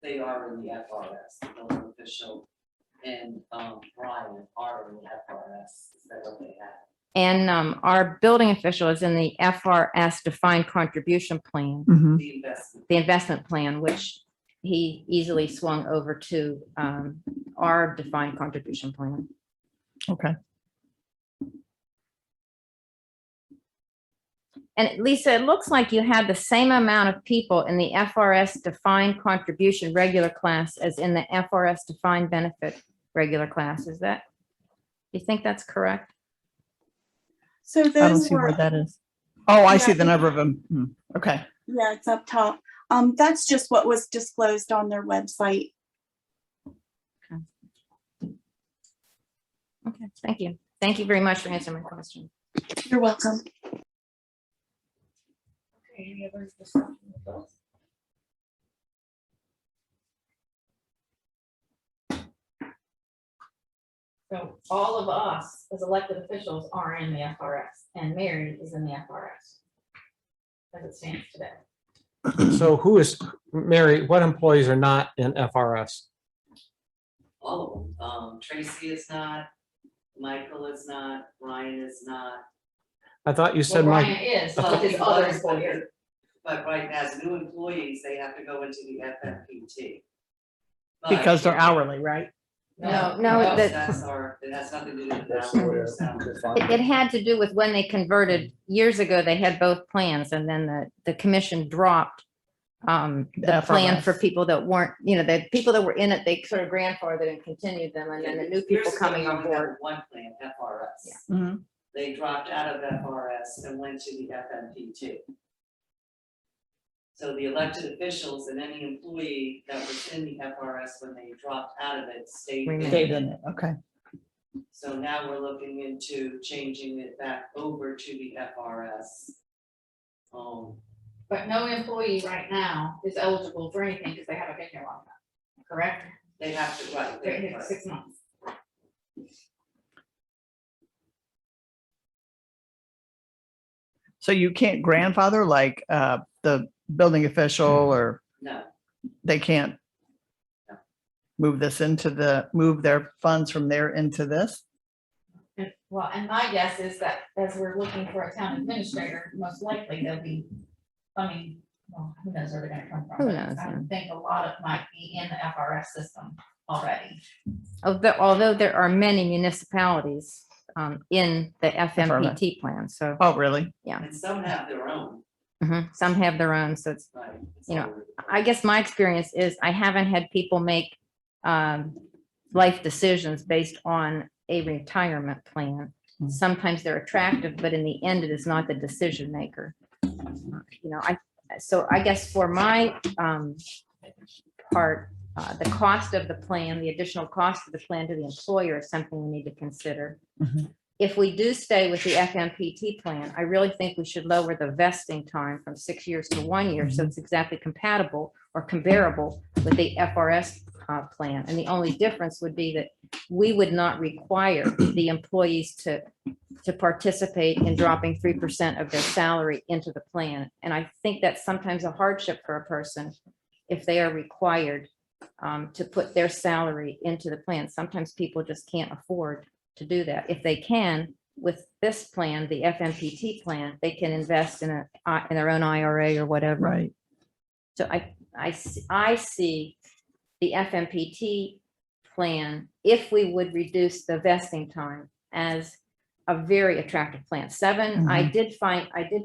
they are in the FRS, the building official and Brian are in the FRS. Is that what they have? And our building official is in the FRS defined contribution plan, Mhm. The the investment plan, which he easily swung over to our defined contribution plan. Okay. And Lisa, it looks like you had the same amount of people in the FRS defined contribution regular class as in the FRS defined benefit regular class. Is that, do you think that's correct? So I don't those see where were, that is. Oh, I see Yeah. the number of them. Okay. yeah, it's up top. That's just what was disclosed on their website. Okay, thank you. Thank you very much for answering my question. You're welcome. Okay, any other discussion with those? So all of us as elected officials are in the FRS, and Mary is in the FRS as it stands today. So who is, Mary, what employees are not in FRS? all of them. Tracy is not, Michael is not, Ryan is not. I thought you said Well, Mike. Ryan is, Well, but his he other was, but- employer. But right now, as new employees, they have to go into the FMPT. But- Because they're hourly, right? No, That's our, it has nothing to do with that. It had to do with when they converted, years ago, they had both plans, and then the commission dropped the plan FRS. for people that weren't, the people that were in it, they sort of grandfathered and continued them, and then the new people Years ago, coming we on only had board. one plan, FRS. Yeah. Mhm. They dropped out of FRS and went to the FMPT. So the elected officials and any employee that was in the FRS when they dropped out of it stayed in Stayed it. in it. Okay. So now we're looking into changing it back over to the FRS. But no employee right now is eligible for anything because they haven't been here long enough, correct? They have to, right, They're here right. 6 months. So you can't grandfather like the building official, or No, they can't? move their funds from there into this? Well, and my guess is that as we're looking for a town administrator, most likely they'll be, well, who knows where they're gonna come from. Who but knows, I yeah. think a lot of might be in the FRS system already. Although there are many municipalities in the FMPT plan, so Oh, really? And some have their own, some have their own, so it's, right? It's You know, all over the I guess my experience is I haven't had people make life decisions based on a retirement plan. Mm. Sometimes they're attractive, but in the end, it is not the decision maker. So I guess for my part, the cost of the plan, the additional cost of the plan to the employer is something we need to consider. Mhm. If we do stay with the FMPT plan, I really think we should lower the vesting time from 6 years to 1 year, so it's exactly compatible or comparable with the FRS plan. And the only difference would be that we would not require the employees to participate in dropping 3% of their salary into the plan. And I think that's sometimes a hardship for a person if they are required to put their salary into the plan. Sometimes people just can't afford to do that. If they can, with this plan, the FMPT plan, they can invest in their own IRA or whatever. Right. So I see the FMPT plan, if we would reduce the vesting time, as a very attractive plan. I did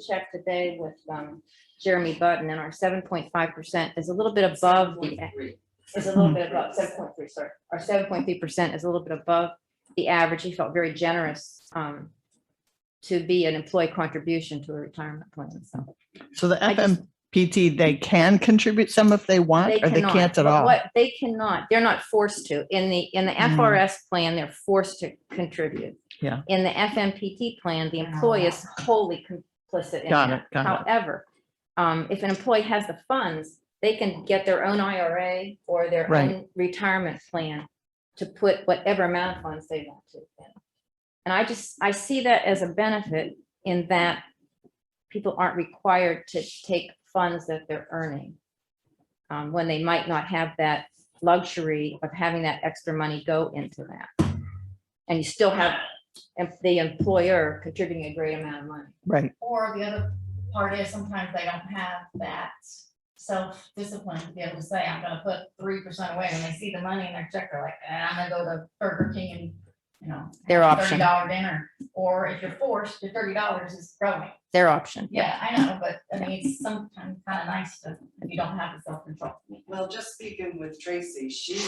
check today with Jeremy Button, and our 7.5% is a little bit above the, is a little bit above 7.3, sorry. Our 7.3% is a little bit above the average. He felt very generous to be an employee contribution to a retirement plan. So the I just- FMPT, they can contribute some if they want, or they cannot. can't at But all? What they cannot, they're not forced to. In the FRS plan, they're forced to contribute. Yeah. In the FMPT plan, the employee is wholly complicit in Got that. it, got it. However, if an employee has the funds, they can get their own IRA or their Right. own retirement plan to put whatever amount of funds they want to in. And I see that as a benefit in that people aren't required to take funds that they're earning when they might not have that luxury of having that extra money go into that. And you still have the employer contributing a great amount of money. Right. Or the other part is sometimes they don't have that self-discipline to be able to say, I'm gonna put 3% away, and they see the money in their check, they're like, I'm gonna go to Burger King and, Their have a option. $30 dinner. Or if you're forced, your $30 is growing. Their option. Yeah, I know, but I mean, it's sometimes kind of nice to, if you don't have the self-control. Well, just speaking with Tracy, she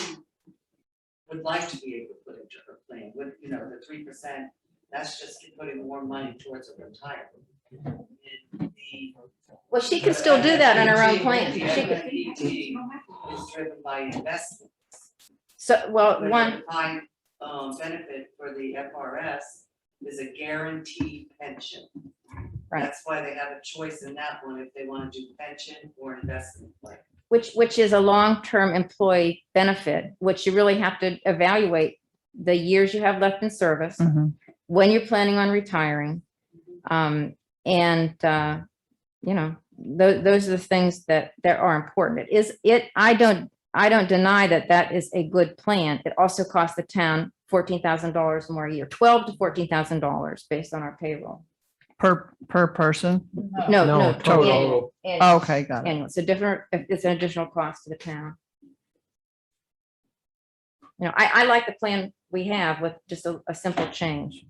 would like to be able to put into her plan with, the 3%, that's just putting more money towards her retirement. And Well, she can still do that on her own plan. The She could- FMPT is driven by investment. So, well, The one, defined benefit for the FRS is a guaranteed pension. Right. That's why they have a choice in that one, if they want to do pension or investment plan. which is a long-term employee benefit, which you really have to evaluate the years you have left in service, Mhm. when you're planning on retiring. Those are the things that are important. I don't deny that is a good plan. It also costs the town $14,000 more a year, $12,000 to $14,000 based on our payroll. Per person? No, total. annual. Okay, got it. Annual. It's an additional cost to the town. I like the plan we have with just a simple change.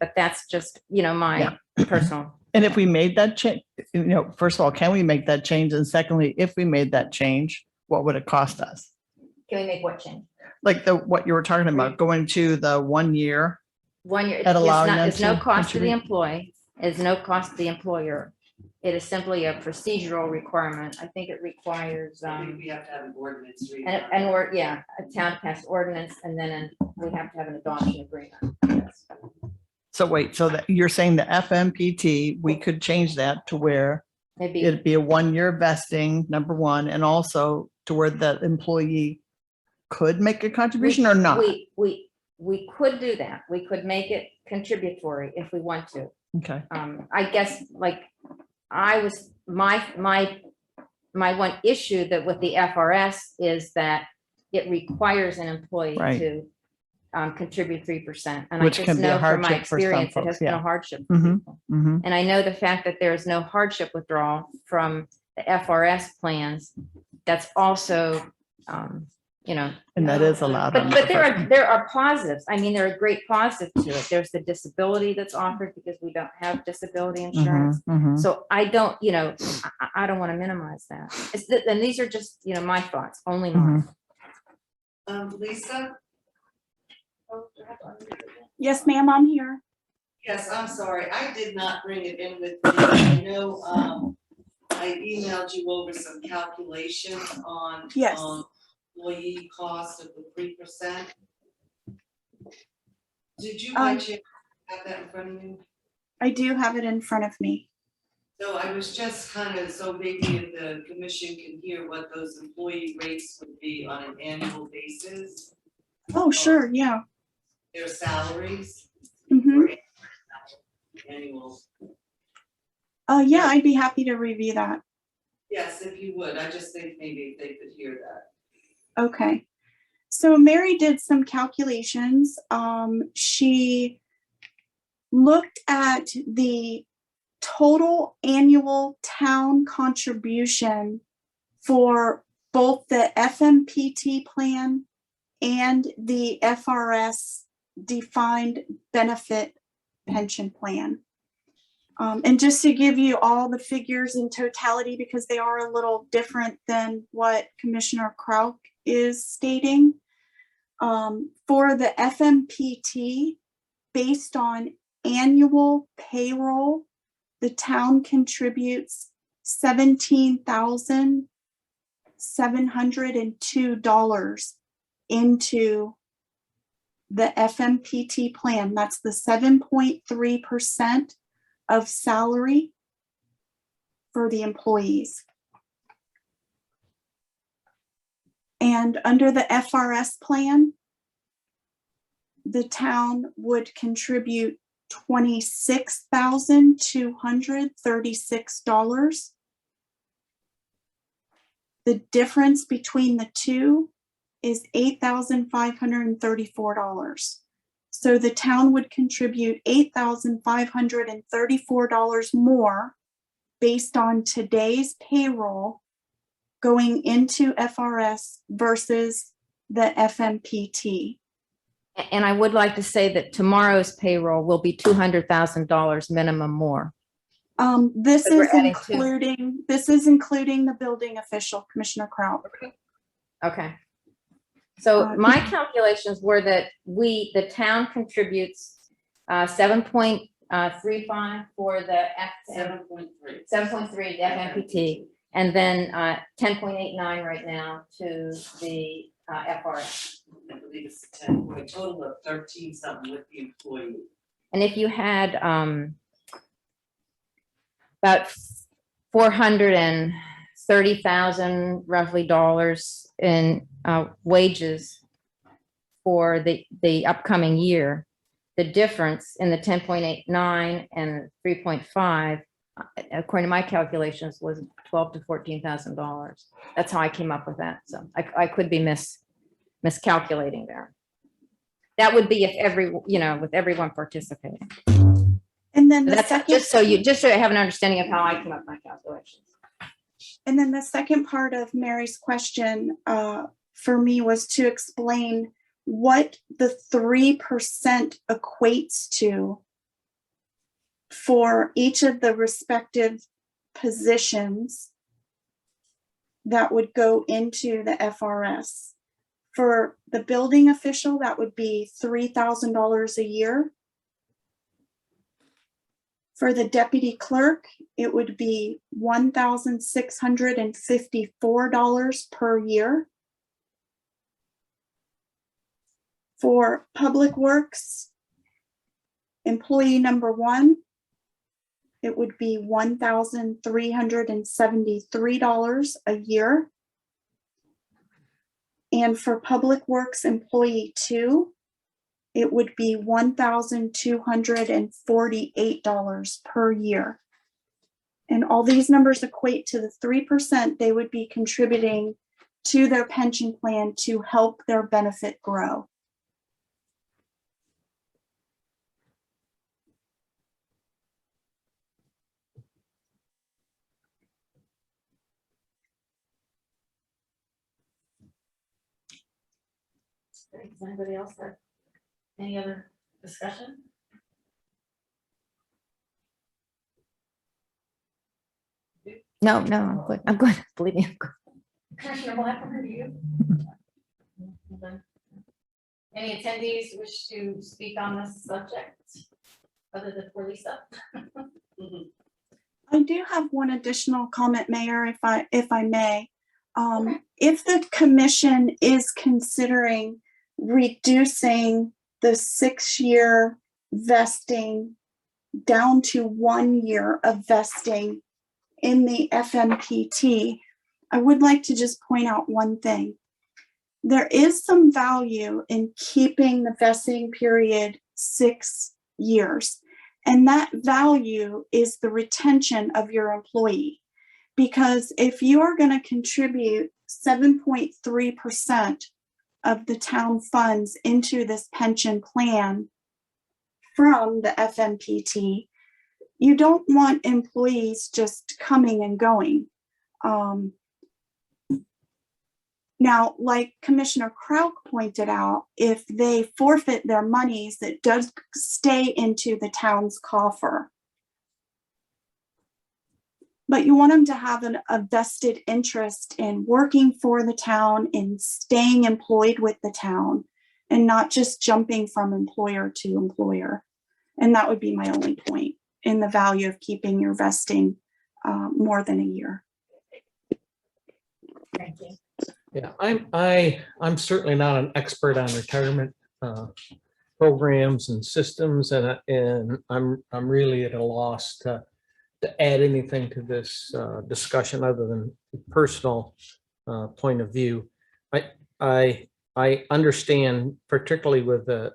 But that's just, my personal. And if we made that change, first of all, can we make that change? And secondly, if we made that change, what would it cost us? Can we make what change? Like what you were talking about, going to the 1 year? 1 year. And allowing them It's no to cost to the contribute? employee. It's no cost to the employer. It is simply a procedural requirement. I think it requires, I think we have to have an ordinance. a town passed ordinance, and then we have to have an adoption agreement. Yes. So wait, so that you're saying the FMPT, we could change that to where Maybe, it'd be a 1 year vesting, number one, and also to where the employee could make a contribution or not? we could do that. We could make it contributory if we want to. Okay. I guess, like, my my one issue that with the FRS is that it requires an employee Right. to contribute 3%. And Which I can just be a know from my hardship for some experience, it has folks, been a yeah. hardship. For Mhm. people. Mhm. And I know the fact that there is no hardship withdrawal from the FRS plans, that's also, you know, And that is allowed. but under the first one. there are positives. I mean, there are great positives to it. There's the disability that's offered because we don't have disability insurance. Mhm, mhm. So I don't, you know, I don't want to minimize that. And these are just, you know, my thoughts, only mine. Lisa? Yes, ma'am, I'm here. Yes, I'm sorry. I did not bring it in with me. I know, I emailed you over some calculations on. Yes. Employee cost of the 3%. Did you Um, by chance have that in front of you? I do have it in front of me. So I was just kind of, so maybe if the commission can hear what those employee rates would be on an annual basis, Oh, sure, yeah. their salaries. Hmm. Or annual. Yeah, I'd be happy to review that. Yes, if you would. I just think maybe if they could hear that. Okay. So Mary did some calculations. She looked at the total annual town contribution for both the FMPT plan and the FRS defined benefit pension plan. And just to give you all the figures in totality, because they are a little different than what Commissioner Krauk is stating. For the FMPT, based on annual payroll, the town contributes $17,702 into the FMPT plan. That's the 7.3% of salary for the employees. And under the FRS plan, the town would contribute $26,236. The difference between the two is $8,534. So the town would contribute $8,534 more based on today's payroll going into FRS versus the FMPT. And I would like to say that tomorrow's payroll will be $200,000 minimum more. This Because we're is adding including the building official, Commissioner Kraut. Okay. So Uh, my calculations were that the town contributes 7.35 for the 7.3. 7.3, the FMPT, and then 10.89 right now to the FRS. I believe it's 10, for a total of 13 something with the employee. And if you had about 430,000 roughly dollars in wages for the upcoming year, the difference in the 10.89 and 3.5, according to my calculations, was $12,000 to $14,000. That's how I came up with that. So I could be miscalculating there. That would be if with everyone participating. And then the That's second, just so you have an understanding of how I came up with my calculations. and then the second part of Mary's question for me was to explain what the 3% equates to for each of the respective positions that would go into the FRS. For the building official, that would be $3,000 a year. For the deputy clerk, it would be $1,654 per year. For public works, employee number 1, it would be $1,373 a year. And for public works employee 2, it would be $1,248 per year. And all these numbers equate to the 3% they would be contributing to their pension plan to help their benefit grow. Does anybody else have any other discussion? No, I'm good. I'm good. Believe me, I'm good. Commissioner Blackburn, do you? Any attendees wish to speak on this subject other than for Lisa? I do have one additional comment, Mayor, if I may. If the commission is considering reducing the 6-year vesting down to 1 year of vesting in the FMPT, I would like to just point out one thing. There is some value in keeping the vesting period 6 years. And that value is the retention of your employee. Because if you are going to contribute 7.3% of the town funds into this pension plan from the FMPT, you don't want employees just coming and going. Now, like Commissioner Krauk pointed out, if they forfeit their monies, it does stay into the town's coffer. But you want them to have a vested interest in working for the town, in staying employed with the town, and not just jumping from employer to employer. And that would be my only point in the value of keeping your vesting more than a year. Thank you. Yeah, I'm certainly not an expert on retirement programs and systems, and I'm really at a loss to add anything to this discussion other than personal point of view. I understand, particularly with the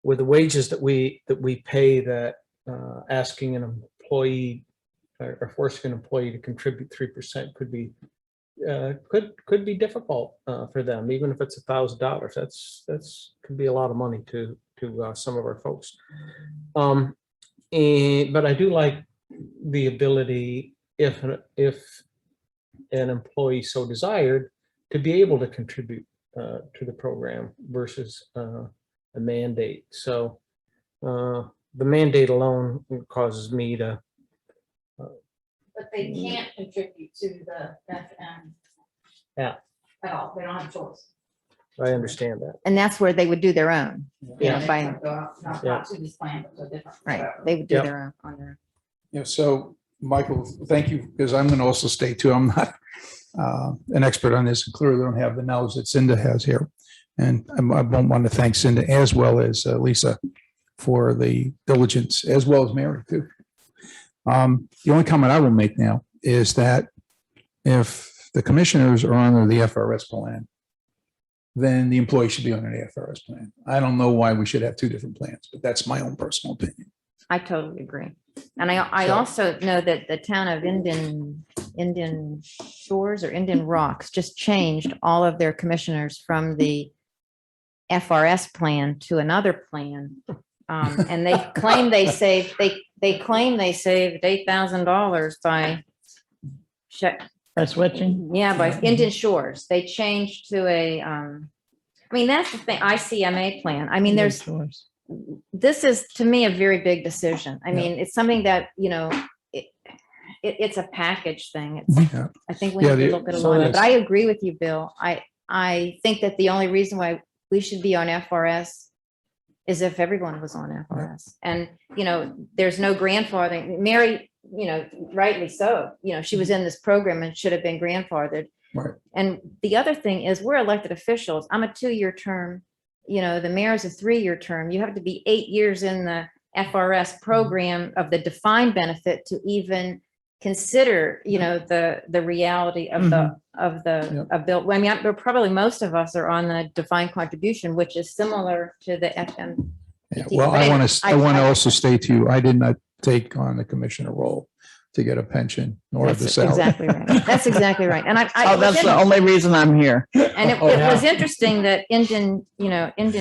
wages that we pay, that asking an employee or forcing an employee to contribute 3% could be difficult for them, even if it's $1,000. That's could be a lot of money to some of our folks. But I do like the ability, if an employee so desired, to be able to contribute to the program versus a mandate. So the mandate alone causes me to. But they can't contribute to the FM. Yeah. At all, they don't have a choice. I understand that. And that's where they would do their own, Yeah. Not to this plan, but to a different. right? They would do Yep. their own on their own. Yeah, so Michael, thank you, because I'm going to also state too, I'm not an expert on this, and clearly don't have the knowledge that Cinda has here. And I won't want to thank Cinda as well as Lisa for the diligence, as well as Mary too. The only comment I will make now is that if the commissioners are under the FRS plan, then the employee should be under the FRS plan. I don't know why we should have two different plans, but that's my own personal opinion. I totally agree. And I So- also know that the town of Indian Shores or Indian Rocks just changed all of their commissioners from the FRS plan to another plan. And they claim they saved $8,000 by By switching. by Indian Shores. They changed to a, I mean, that's the thing, ICMA plan. I mean, this is to me a very big decision. I mean, it's something that, it's a package thing. Yeah. I think we Yeah, need to look at a so lot of it, that's- but I agree with you, Bill. I think that the only reason why we should be on FRS is if everyone was on FRS. And, there's no grandfathering. Mary, rightly so, she was in this program and should have been grandfathered. Right. And the other thing is we're elected officials. I'm a 2-year term. The mayor's a 3-year term. You have to be 8 years in the FRS program of the defined benefit to even consider, the reality of the bill. I mean, probably most of us are on the defined contribution, which is similar to the FM. Yeah, well, I want to also state to you, I did not take on the commissioner role to get a pension nor the That's salary. exactly right. That's exactly right. And Oh, that's the only reason I'm here. And it Oh, yeah. was interesting that Indian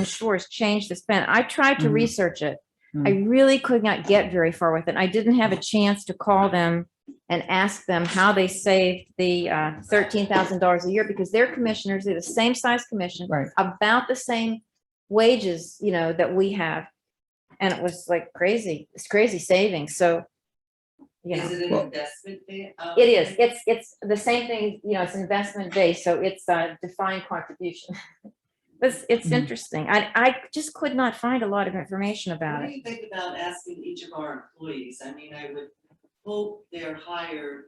Shores changed this plan. I tried to Mhm. research it. I really could not get very far with it. I didn't have a chance to call them and ask them how they saved the $13,000 a year, because their commissioners, they're the same size commission, Right. about the same wages, that we have. And it was like crazy. It's crazy savings. So, Is it an Well- investment thing? it is. It's the same thing, it's investment based, so it's a defined contribution. It's Mhm. interesting. I just could not find a lot of information about What do it. you think about asking each of our employees? I mean, I would hope they're hired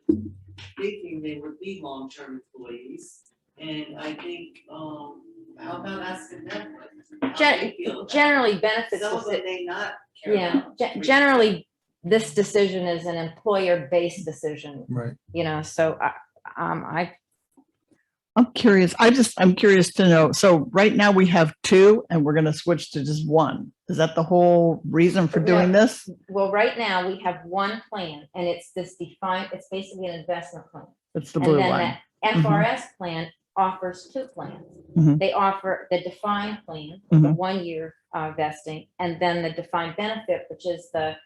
thinking they would be long-term employees. And I think, how about asking them? How they feel about it? Generally benefits, Some of them may not care about. generally, this decision is an employer-based decision, Right. so I'm curious. I'm curious to know. So right now we have two and we're going to switch to just one. Is that the whole reason for doing this? well, right now, we have one plan, and it's this defined, it's basically an investment plan. It's the And blue then one. the FRS plan offers two plans. Mhm. They offer the defined plan, the Mhm. 1 year vesting, and then the defined benefit, which is the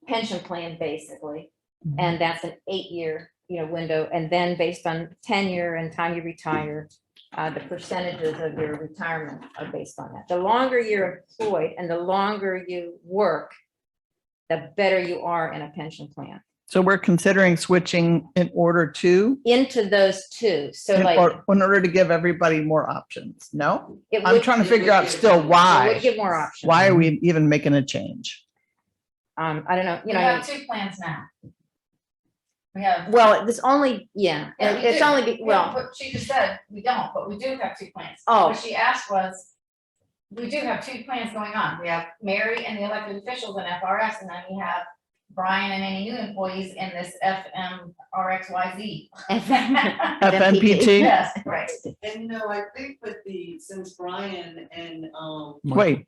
pension plan, basically. Mhm. And that's an 8 year, window. And then based on tenure and time you retire, the percentages of your retirement are based on that. The longer you're employed and the longer you work, the better you are in a pension plan. So we're considering switching in order to, Into those two, so in like. order to give everybody more options. No? it I'm would- trying to it figure would out give still them- It why. would give more options. Why are we even making a change? I don't know, We have two plans now. We have. well, it's only, Yeah, we it's do. only, Yeah, what she just said, we don't, but we do have two plans. Oh. What she asked was, we do have two plans going on. We have Mary and the elected officials in FRS, and then we have Brian and any new employees in this FMRXYZ. FNPT? Yes, right. And I think since Brian and Wait,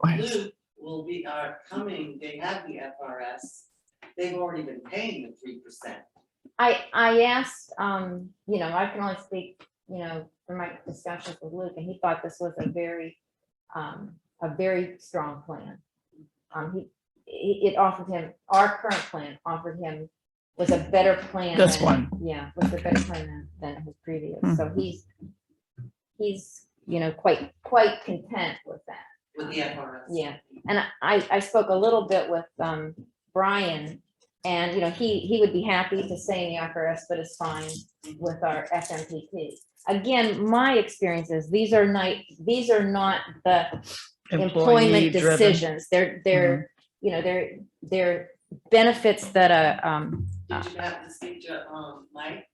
Luke are coming, they have the FRS, they've already been paying the 3%. I asked, I can only speak, for my discussions with Luke, and he thought this was a very strong plan. It offered him, our current plan offered him, was a better plan. This than- one. Yeah, was a better plan than his previous. Hmm. So he's, quite content with that. With the FRS. Yeah, and I spoke a little bit with Brian, and he would be happy to stay in the IFRS, but it's fine with our FMPT. Again, my experience is these are not the employment Employee-driven. decisions. They're benefits that Did you have to speak to, Mike?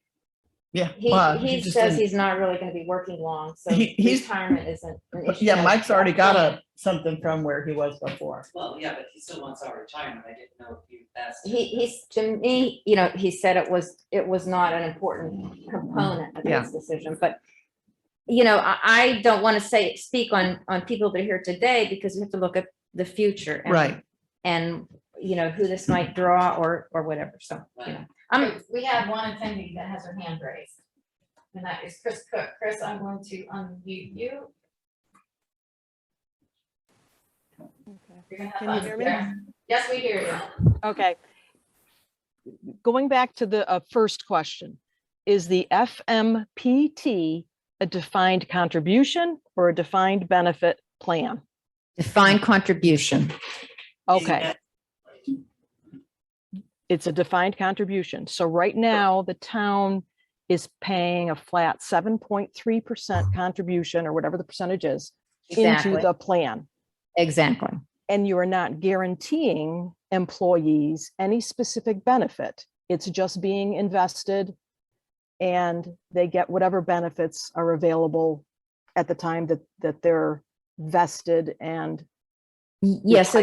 Yeah. he well, he just says didn't- he's not really going to be working long, so He's- retirement isn't an issue. Yeah, Mike's already got something from where he was before. Well, yeah, but he still wants our retirement, I didn't know if you asked. him. He's to me, he said it was not an important component of Yeah. his decision, but I don't want to speak on people that are here today, because we have to look at the future. And, Right. And who this might draw or whatever. So, Right. We have one attendee that has her hand raised. And that is Chris Cook. Chris, I'm going to unmute you. You're gonna have Can to you hear unmute me? there. Yes, we hear you. Okay. Going back to the first question, is the FMPT a defined contribution or a defined benefit plan? defined contribution. Okay, it's a defined contribution. So right now, the town is paying a flat 7.3% contribution, or whatever the percentage is, into Exactly. the plan. Exactly. And you are not guaranteeing employees any specific benefit. It's just being invested, and they get whatever benefits are available at the time that they're vested. And Yeah, so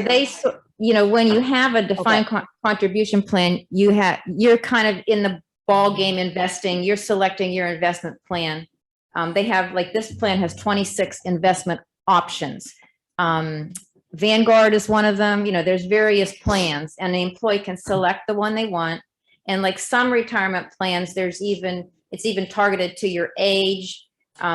when you have a defined contribution plan, you're kind of in the ball game investing, you're selecting your investment plan. They have, like, this plan has 26 investment options. Vanguard is one of them, there's various plans and the employee can select the one they want. And like some retirement plans, it's even targeted to your age.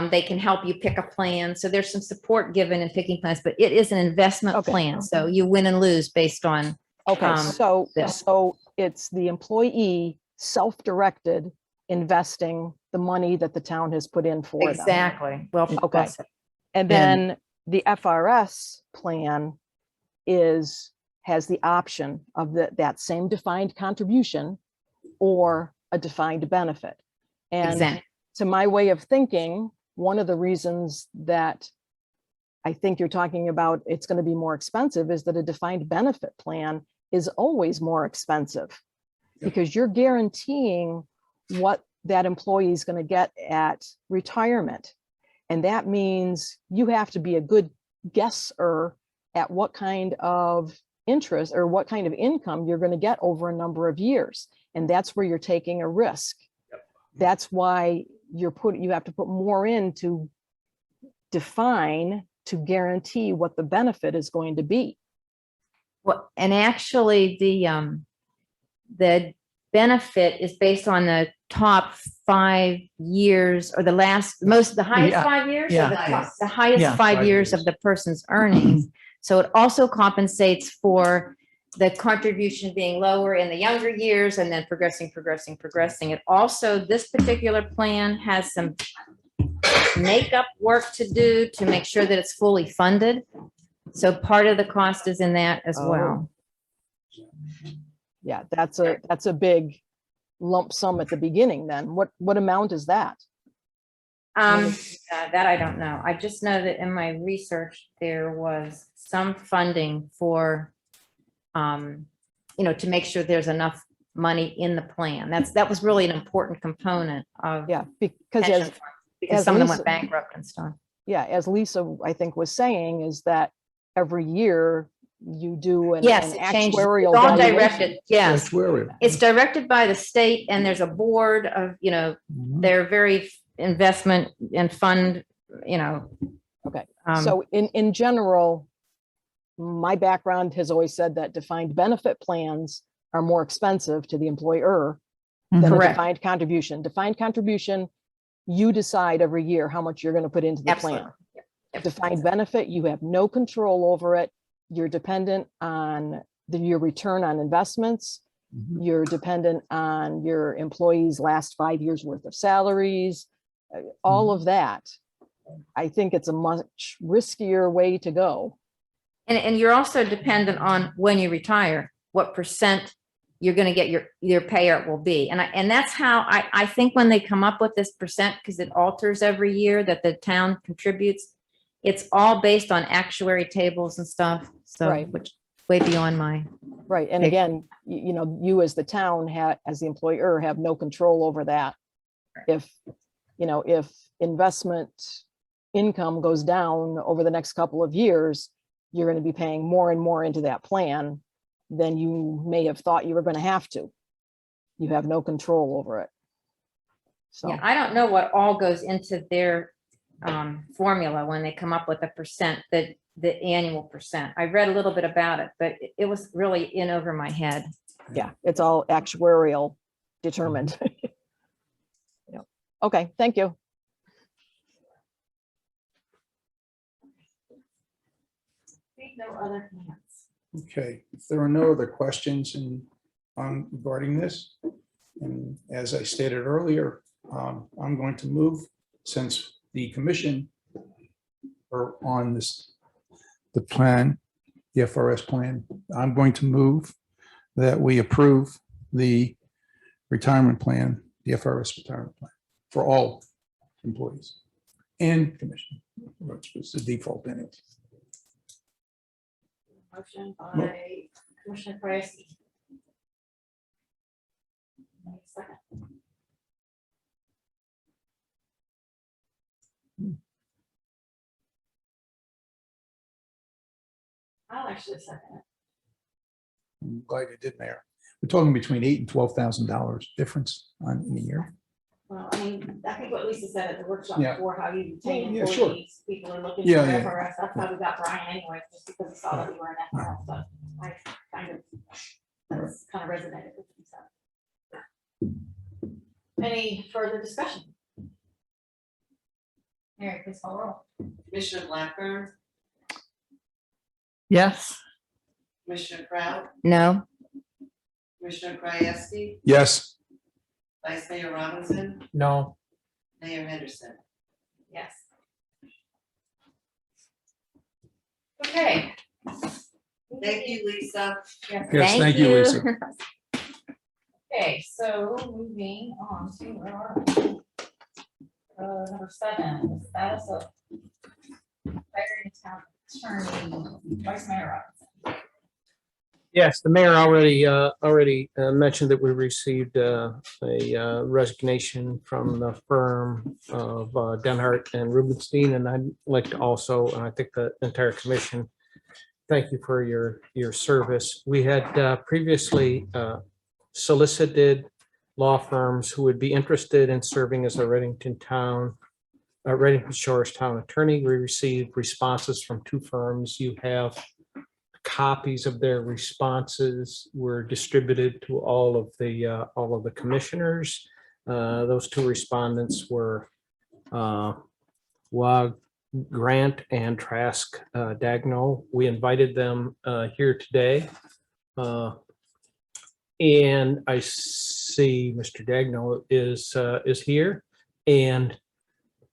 They can help you pick a plan. So there's some support given in picking plans, but it is an investment Okay. plan. So you win and lose based on, Okay, so, this. so it's the employee self-directed investing the money that the town has put in for them. exactly. Well, Okay. said. And then the FRS plan has the option of that same defined contribution or a defined benefit. And Exactly. to my way of thinking, one of the reasons that I think you're talking about it's going to be more expensive is that a defined benefit plan is always more expensive because you're guaranteeing what that employee is going to get at retirement. And that means you have to be a good guesser at what kind of interest or what kind of income you're going to get over a number of years. And that's where you're taking a risk. That's why you have to put more in to define, to guarantee what the benefit is going to be. Well, and actually the benefit is based on the top 5 years or the highest Yeah, 5 years? Or yeah. the highest Yeah. 5 years of the person's earnings. So it also compensates for the contribution being lower in the younger years and then progressing. It also, this particular plan has some makeup work to do to make sure that it's fully funded. So part of the cost is in that as well. Yeah, that's a big lump sum at the beginning then. What amount is that? That I don't know. I just know that in my research, there was some funding for, to make sure there's enough money in the plan. That was really an important component of Yeah, because pension as, funds, because as some of them Lisa- went bankrupt and stuff. yeah, as Lisa, I think was saying is that every year you do an Yes, it changes. actuarial It's all valuation. directed, yes. Actuarial. It's directed by the state and there's a board of, they're very investment and fund, Okay, um, so in general, my background has always said that defined benefit plans are more expensive to the employer than a Correct. defined contribution. Defined contribution, you decide every year how much you're going to put into the plan. Absolutely. Defined benefit, you have no control over it. You're dependent on your return on investments. You're dependent on your employees' last 5 years worth of salaries, all of that. I think it's a much riskier way to go. And you're also dependent on when you retire, what percent you're going to get your payout will be. And that's how I think when they come up with this percent, because it alters every year that the town contributes, it's all based on actuary tables and stuff. So, Right. which way beyond my. Right. And Okay. again, you as the town as the employer have no control over that. If investment income goes down over the next couple of years, you're going to be paying more and more into that plan than you may have thought you were going to have to. You have no control over it. So, Yeah, I don't know what all goes into their formula when they come up with a percent, the annual percent. I read a little bit about it, but it was really in over my head. yeah, it's all actuarial determined. Yeah. Okay, thank you. No other hands. Okay, if there are no other questions regarding this, and as I stated earlier, I'm going to move, since the commission are on the plan, the FRS plan, I'm going to move that we approve the retirement plan, the FRS retirement plan for all employees and commission, which was the default in it. Motion by Commissioner Price. Second. I'll actually second it. I'm glad you did, Mayor. We're talking between $8,000 and $12,000 difference in a year. Well, I mean, I think what Lisa said at the workshop Yeah. before, how you retain Yeah, sure. employees, people are looking Yeah, for yeah. FRS, that's how we got Brian anyway, just because he saw that we were in FRS, but I that's kind of resonated with me, so. Any further discussion? Mary, please call roll. Commissioner Blackburn, Yes. Commissioner Proud, No, Commissioner Krajewski, Yes. Vice Mayor Robinson, No, Mayor Henderson. Yes. Okay. Thank you, Lisa. Yes. Yes, thank you, Lisa. Okay, so moving on to where are we? Number 7, the status of hiring a town attorney, Vice Mayor Robinson. yes, the mayor already mentioned that we received a resignation from the firm of Denhart and Rubenstein, and I'd like to also, and I think the entire commission, thank you for your service. We had previously solicited law firms who would be interested in serving as a Redington Shores town attorney. We received responses from 2 firms. You have copies of their responses were distributed to all of the commissioners. Those 2 respondents were Wag Grant and Trask Dagno. We invited them here today. And I see Mr. Dagno is here, and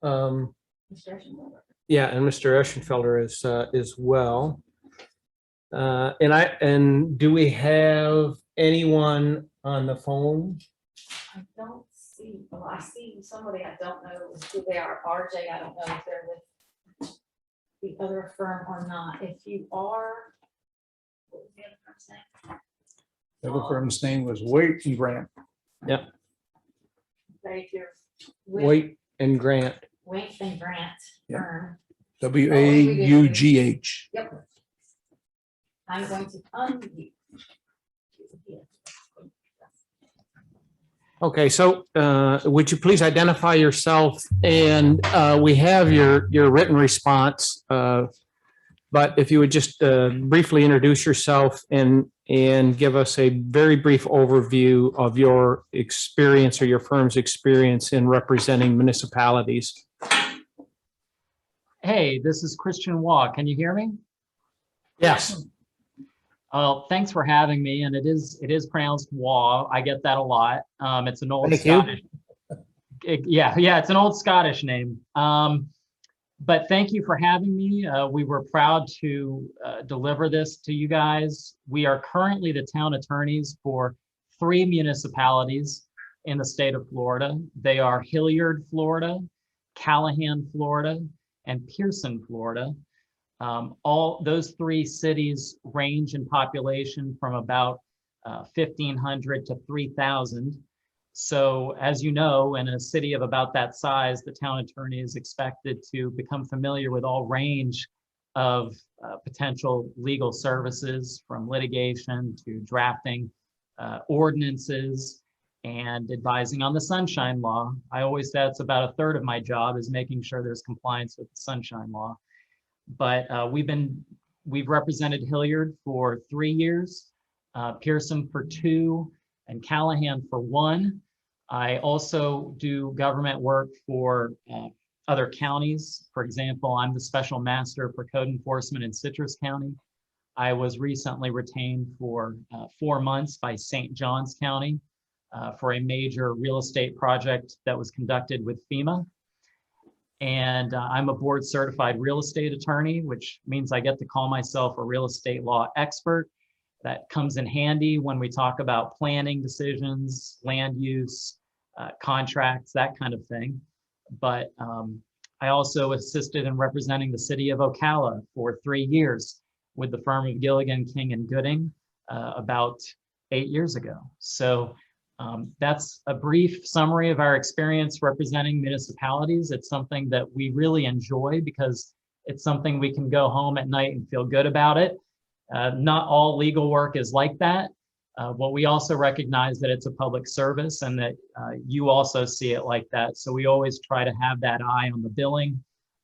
Mr. Eschenfelder. yeah, and Mr. Eschenfelder is as well. And do we have anyone on the phone? I don't see, well, I see somebody, I don't know who they are, RJ, I don't know if they're with the other firm or not. If you are, what was the other firm's name? The other firm's name was Wait and Grant. If you're with Wait and Grant. Wink and Grant Yeah. firm, WAUGH. yep. I'm going to unmute. Okay, so would you please identify yourself? And we have your written response. But if you would just briefly introduce yourself and give us a very brief overview of your experience or your firm's experience in representing municipalities. Hey, this is Christian Waugh. Can you hear me? Yes. Thanks for having me. And it is pronounced Waugh. I get that a lot. It's an old Thank you. Scottish. Yeah, it's an old Scottish name. But thank you for having me. We were proud to deliver this to you guys. We are currently the town attorneys for 3 municipalities in the state of Florida. They are Hilliard, Florida, Callahan, Florida, and Pearson, Florida. All those 3 cities range in population from about 1,500 to 3,000. So as you know, in a city of about that size, the town attorney is expected to become familiar with all range of potential legal services, from litigation to drafting ordinances and advising on the Sunshine Law. I always say it's about 1/3 of my job is making sure there's compliance with the Sunshine Law. But we've represented Hilliard for 3 years, Pearson for 2, and Callahan for 1. I also do government work for other counties. For example, I'm the special master for code enforcement in Citrus County. I was recently retained for 4 months by St. Johns County for a major real estate project that was conducted with FEMA. And I'm a board certified real estate attorney, which means I get to call myself a real estate law expert. That comes in handy when we talk about planning decisions, land use, contracts, that kind of thing. But I also assisted in representing the city of Ocala for 3 years with the firm of Gilligan, King and Gooding about 8 years ago. So that's a brief summary of our experience representing municipalities. It's something that we really enjoy because it's something we can go home at night and feel good about it. Not all legal work is like that. What we also recognize that it's a public service and that you also see it like that. So we always try to have that eye on the billing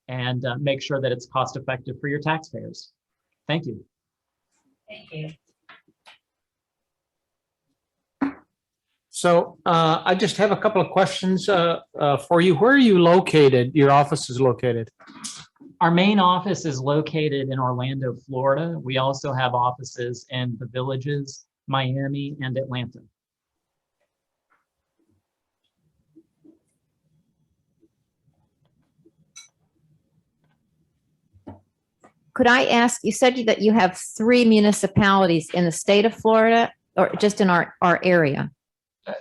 and make sure that it's cost effective for your taxpayers. Thank you. Thank you. So I just have a couple of questions for you. Where are you located? Your office is located? Our main office is located in Orlando, Florida. We also have offices in the Villages, Miami, and Atlanta. Could I ask, you said that you have 3 municipalities in the state of Florida or just in our area?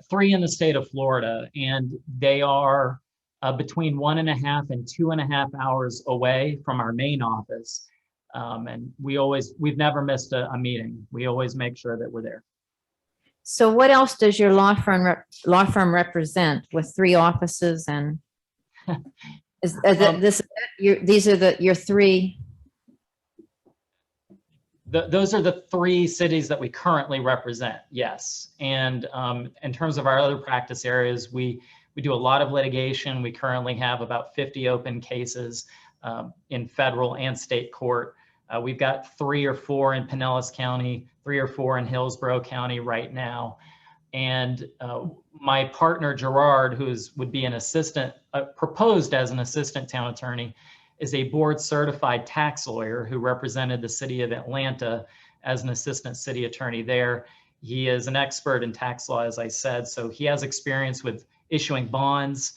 3 in the state of Florida, and they are between 1.5 and 2.5 hours away from our main office. And we've never missed a meeting. We always make sure that we're there. So what else does your law firm represent with 3 offices and these are your 3? Those are the 3 cities that we currently represent, yes. And in terms of our other practice areas, we do a lot of litigation. We currently have about 50 open cases in federal and state court. We've got 3 or 4 in Pinellas County, 3 or 4 in Hillsborough County right now. And my partner, Gerard, would be an assistant, proposed as an assistant town attorney, is a board certified tax lawyer who represented the city of Atlanta as an assistant city attorney there. He is an expert in tax law, as I said, so he has experience with issuing bonds.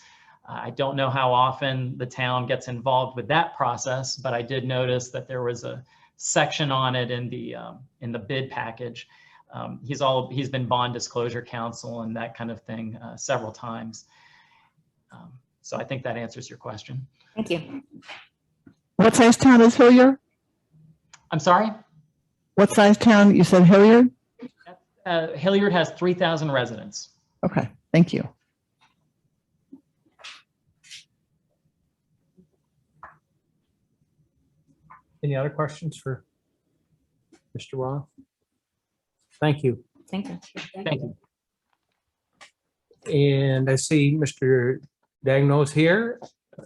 I don't know how often the town gets involved with that process, but I did notice that there was a section on it in the bid package. He's been bond disclosure counsel and that kind of thing several times. So I think that answers your question. Thank you. What size town is Hilliard? I'm sorry? What size town? You said Hilliard? Hilliard has 3,000 residents. Okay, thank you. Any other questions for Mr. Roth? Thank you. Thank you. Thank you. And I see Mr. Dagno's here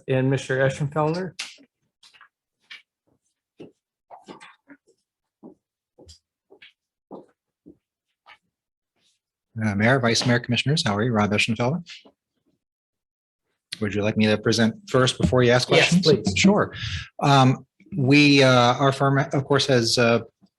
and Mr. Eschenfelder. Mayor, Vice Mayor, Commissioners, how are you? Rob Eschenfelder. Would you like me to present first before you ask questions? Yes, please. Sure. Our firm, of course, has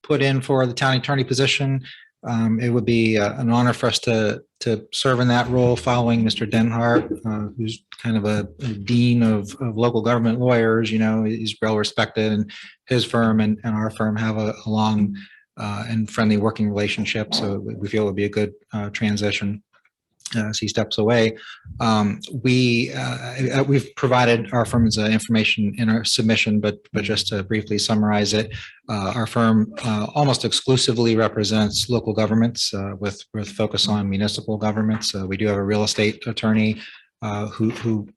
put in for the town attorney position. It would be an honor for us to serve in that role following Mr. Denhart, who's kind of a dean of local government lawyers. You know, he's well respected, and his firm and our firm have a long and friendly working relationship. So we feel it would be a good transition as he steps away. We've provided our firm's information in our submission, but just to briefly summarize it, our firm almost exclusively represents local governments with focus on municipal governments. We do have a real estate attorney who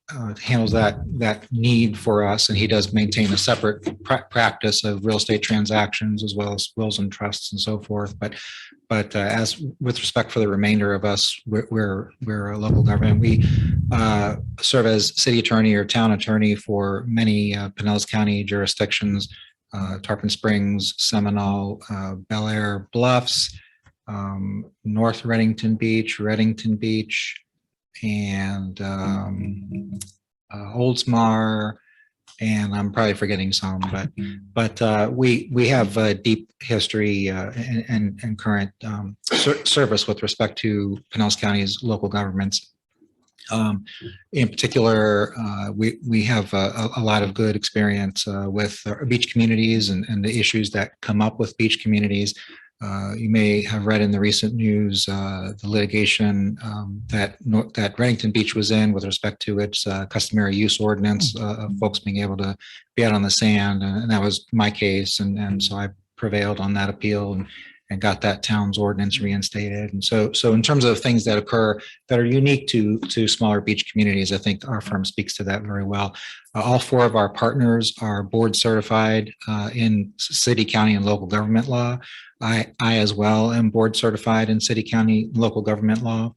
handles that need for us, and he does maintain a separate practice of real estate transactions as well as wills and trusts and so forth. But as with respect for the remainder of us, we're a local government. We serve as city attorney or town attorney for many Pinellas County jurisdictions: Tarpon Springs, Seminole, Bel Air, Bluffs, North Redington Beach, and Oldsmar, and I'm probably forgetting some, but we have a deep history and current service with respect to Pinellas County's local governments. In particular, we have a lot of good experience with our beach communities and the issues that come up with beach communities. You may have read in the recent news the litigation that Redington Beach was in with respect to its customary use ordinance of folks being able to be out on the sand, and that was my case, and so I prevailed on that appeal, and got that town's ordinance reinstated. And so in terms of things that occur that are unique to smaller beach communities, I think our firm speaks to that very well. All 4 of our partners are board certified in city, county, and local government law. I as well am board certified in city, county, local government law.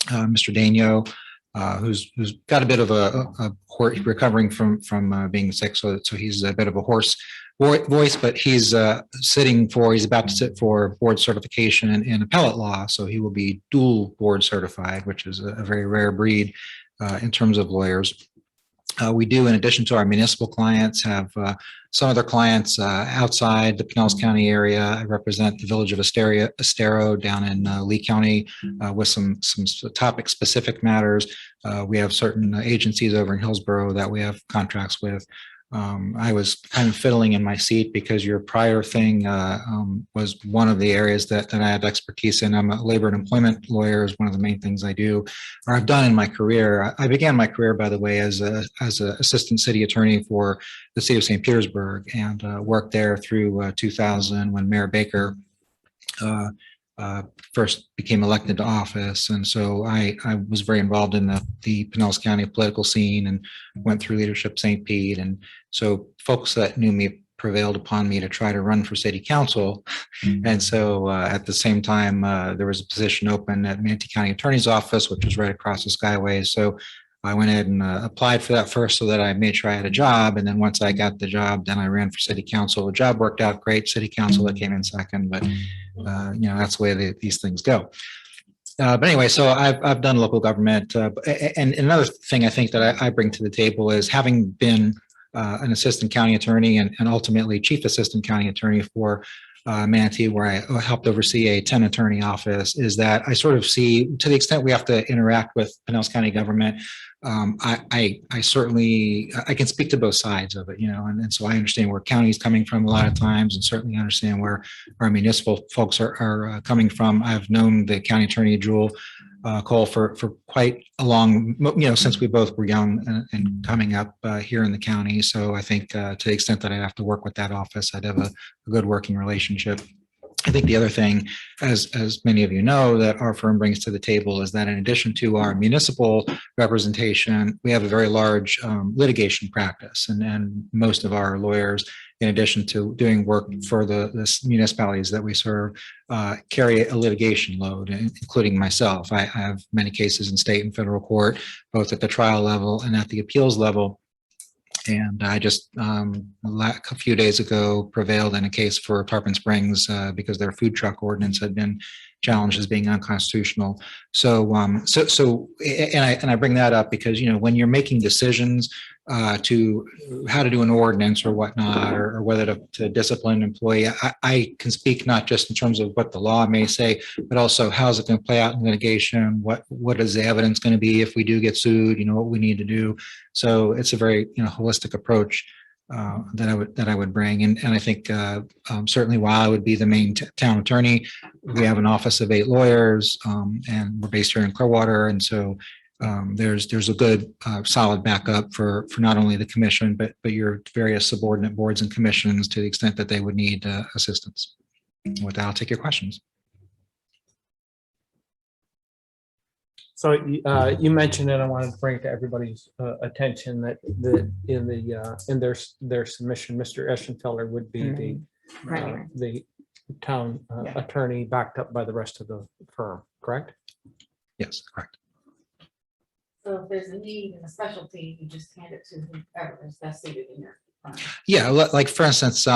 Mr. Daigneault, who's got a bit of a recovering from being sick, so he's a bit of a hoarse voice, but he's about to sit for board certification in appellate law, so he will be dual board certified, which is a very rare breed in terms of lawyers. We do, in addition to our municipal clients, have some other clients outside the Pinellas County area. I represent the village of Estero down in Lee County with some topic specific matters. We have certain agencies over in Hillsborough that we have contracts with. I was kind of fiddling in my seat because your prior thing was one of the areas that I have expertise in. I'm a labor and employment lawyer is one of the main things I do, or I've done in my career. I began my career, by the way, as an assistant city attorney for the city of St. Petersburg, and worked there through 2000 when Mayor Baker first became elected to office. And so I was very involved in the Pinellas County political scene and went through leadership St. Pete. And so folks that knew me prevailed upon me to try to run for city council. And so at the same time, there was a position open at Manatee County Attorney's Office, which was right across the Skyway. So I went ahead and applied for that first so that I made sure I had a job. And then once I got the job, then I ran for city council. The job worked out great. City council that came in second, but that's the way these things go. But anyway, so I've done local government. And another thing I think that I bring to the table is having been an assistant county attorney and ultimately chief assistant county attorney for Manatee, where I helped oversee a 10 attorney office, is that I sort of see, to the extent we have to interact with Pinellas County government, I certainly, I can speak to both sides of it, and so I understand where county's coming from a lot of times, and certainly understand where our municipal folks are coming from. I've known the county attorney, Jewel Cole, for quite a long, since we both were young and coming up here in the county. So I think to the extent that I have to work with that office, I'd have a good working relationship. I think the other thing, as many of you know, that our firm brings to the table is that in addition to our municipal representation, we have a very large litigation practice. And most of our lawyers, in addition to doing work for the municipalities that we serve, carry a litigation load, including myself. I have many cases in state and federal court, both at the trial level and at the appeals level. And I just a few days ago prevailed in a case for Tarpon Springs because their food truck ordinance had been challenged as being unconstitutional. So I bring that up because when you're making decisions to how to do an ordinance or whatnot, or whether to discipline an employee, I can speak not just in terms of what the law may say, but also how's it going to play out in litigation. What is the evidence going to be if we do get sued? What we need to do. So it's a very holistic approach that I would bring. And I think certainly while I would be the main town attorney, we have an office of 8 lawyers, and we're based here in Clearwater. And so there's a good solid backup for not only the commission, but your various subordinate boards and commissions to the extent that they would need assistance. With that, I'll take your questions. So you mentioned it. I wanted to bring it to everybody's attention that in their submission, Mr. Eschenfelder would be the town attorney, backed up by the rest of the firm. Correct? Yes, correct. So if there's a need and a specialty, you just hand it to whoever is best suited in your firm. Yeah, like for instance,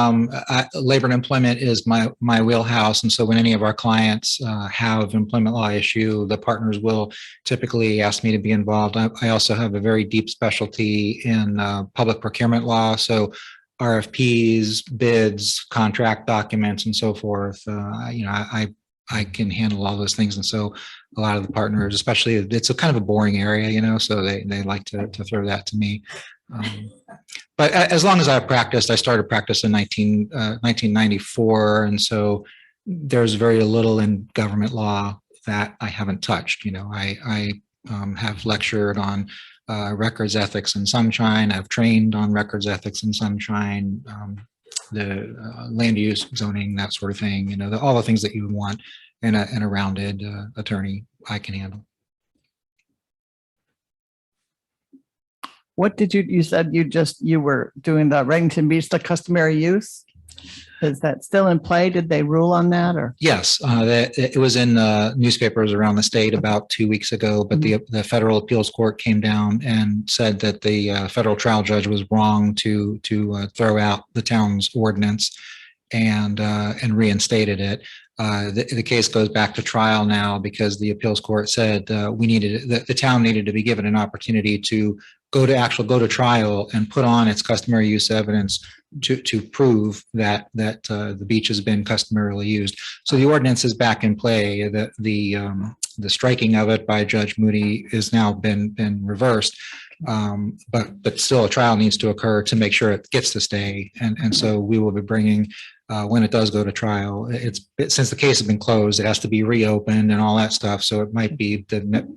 labor and employment is my wheelhouse, and so when any of our clients have employment law issue, the partners will typically ask me to be involved. I also have a very deep specialty in public procurement law, so RFPs, bids, contract documents, and so forth. I can handle all those things, and so a lot of the partners, especially, it's a kind of a boring area, so they like to throw that to me. But as long as I've practiced, I started practice in 1994, and so there's very little in government law that I haven't touched. I have lectured on records ethics and sunshine. I've trained on records ethics and sunshine. the land use zoning, that sort of thing, you know, all the things that you would want in a rounded attorney I can handle. What did you said you were doing the Redington Beach, the customary use? Is that still in play? Did they rule on that or? Yes, it was in newspapers around the state about 2 weeks ago, but the federal appeals court came down and said that the federal trial judge was wrong to throw out the town's ordinance and reinstated it. The case goes back to trial now because the appeals court said the town needed to be given an opportunity to go to trial and put on its customary use evidence to prove that the beach has been customarily used. So the ordinance is back in play. The striking of it by Judge Moody has now been reversed. But still a trial needs to occur to make sure it gets to stay. And so we will be bringing, when it does go to trial, since the case has been closed, it has to be reopened and all that stuff. So it might be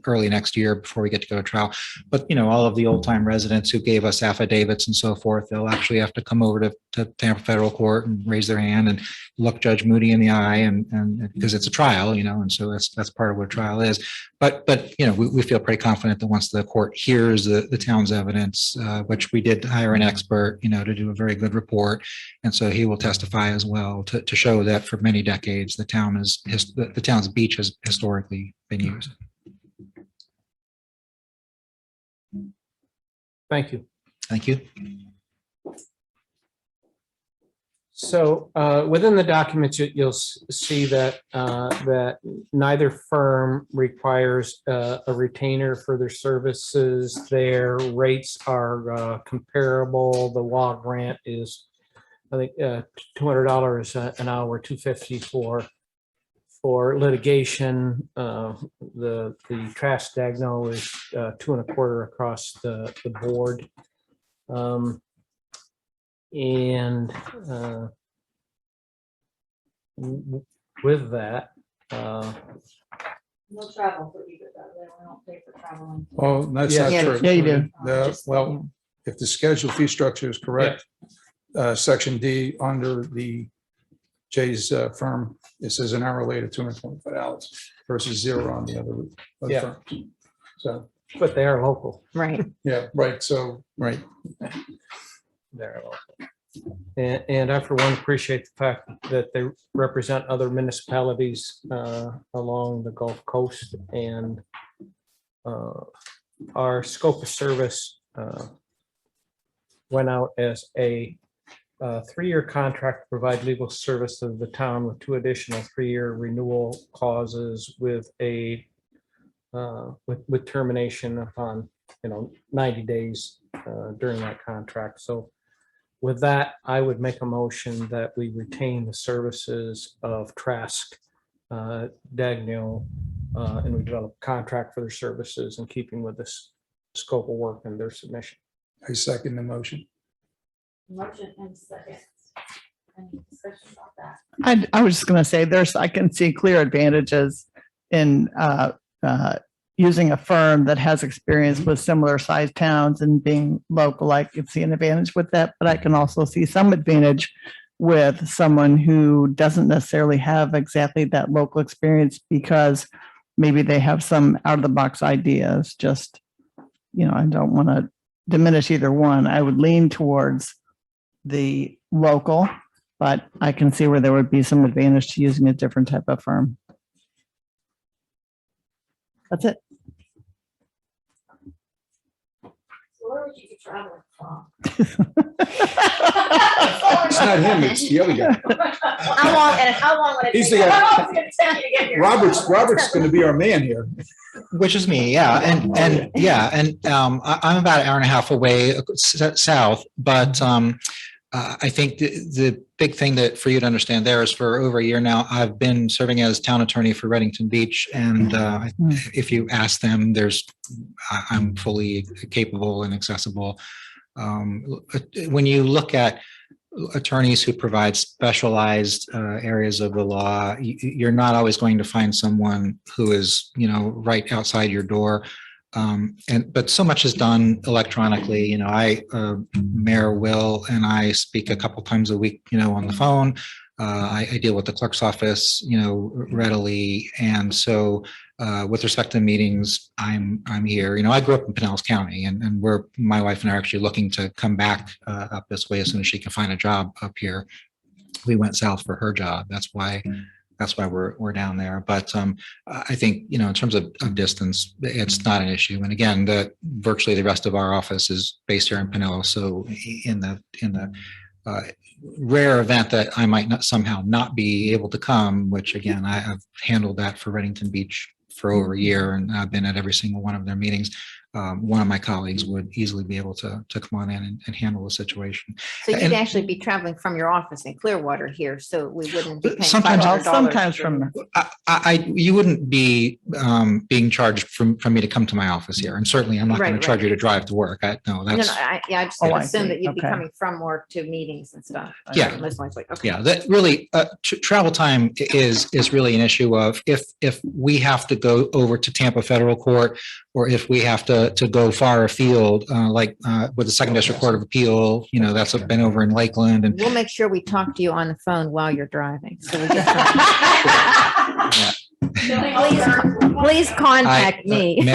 early next year before we get to go to trial. But, you know, all of the old time residents who gave us affidavits and so forth, they'll actually have to come over to Tampa Federal Court and raise their hand and look Judge Moody in the eye and because it's a trial, you know, and so that's part of what a trial is. But you know, we feel pretty confident that once the court hears the town's evidence, which we did hire an expert, you know, to do a very good report, and so he will testify as well to show that for many decades the town's beach has historically been used. Thank you. Thank you. So within the documents, you'll see that that neither firm requires a retainer for their services. Their rates are comparable. The WA grant is, I think, $200 an hour, $250 for litigation. The trash stagno is $2.25 across the board. With that, No travel for either, they don't pay for traveling. Oh, that's not Yeah. true. Yeah, you do. Well, if the schedule fee structure is correct, section D under the Jay's firm, it says an hour later, $225 versus $0 on the other Yeah. firms. So, but they are local. Right. yeah, right. So, right. They're local. And I, for one, appreciate the fact that they represent other municipalities along the Gulf Coast, and our scope of service went out as a 3-year contract to provide legal service to the town with 2 additional 3-year renewal clauses with a with termination upon 90 days during that contract. So with that, I would make a motion that we retain the services of Trask Dagno, and we develop a contract for their services in keeping with this scope of work and their submission. I second the motion. Motion and second. Any discussion about that? I was just going to say I can see clear advantages in using a firm that has experience with similar sized towns and being local. I could see an advantage with that, but I can also see some advantage with someone who doesn't necessarily have exactly that local experience because maybe they have some out of the box ideas. Just, I don't want to diminish either one. I would lean towards the local, but I can see where there would be some advantage to using a different type of firm. That's it. Where would you be traveling from? It's not him, it's the other guy. How long would it He's take? the guy- How long is it gonna take you to get here? Robert's going to be our man here. Which is me, yeah, I'm about an hour and a half away south, but I think the big thing that for you to understand there is for over a year now, I've been serving as town attorney for Redington Beach, and if you ask them, I'm fully capable and accessible. When you look at attorneys who provide specialized areas of the law, you're not always going to find someone who is, right outside your door. But so much is done electronically. You know, Mayor Will and I speak a couple times a week, you know, on the phone. I deal with the clerk's office, you know, readily. And so with respect to meetings, I'm here. You know, I grew up in Pinellas County, and my wife and I are actually looking to come back up this way as soon as she can find a job up here. We went south for her job. That's why we're down there. But I think, you know, in terms of distance, it's not an issue. And again, virtually the rest of our office is based here in Pinellas. So in the rare event that I might somehow not be able to come, which again, I have handled that for Redington Beach for over a year, and I've been at every single one of their meetings. One of my colleagues would easily be able to come on in and handle the situation. So you'd And- actually be traveling from your office in Clearwater here, so we wouldn't be paying Sometimes- $500. Sometimes from, You wouldn't be being charged for me to come to my office here, and certainly I'm not going Right, to charge right. you to drive to work. No, I just Oh, I assumed see. that you'd be Okay. coming from work to meetings and stuff. Yeah. Most likely, okay. Yeah, that really travel time is really an issue of if we have to go over to Tampa Federal Court, or if we have to go far afield, like with the Second District Court of Appeal, you know, that's been over in Lakeland, and We'll make sure we talk to you on the phone while you're driving, so we get please contact me.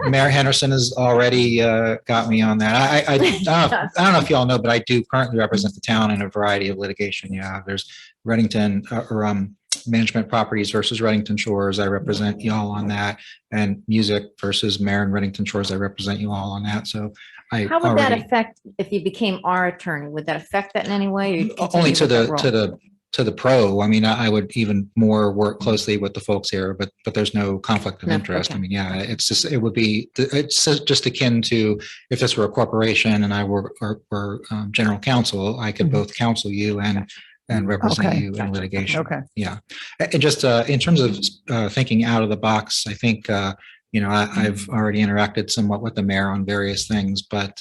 Mayor Henderson has already got me on that. I don't know if y'all know, but I do currently represent the town in a variety of litigation. Yeah, there's Redington Management Properties versus Redington Shores. I represent y'all on that, and Music versus Mayor and Redington Shores. I represent you all on that. So How would that affect if you became our attorney? Would that affect that in any way? Or you'd only continue to with that role? the pro. I mean, I would even more work closely with the folks here, but there's no conflict of No, interest. okay. I mean, yeah, it's just akin to if this were a corporation and I were general counsel, I could both counsel you and represent Okay. you in litigation. okay. Yeah. And just in terms of thinking out of the box, I think, you know, I've already interacted somewhat with the mayor on various things, but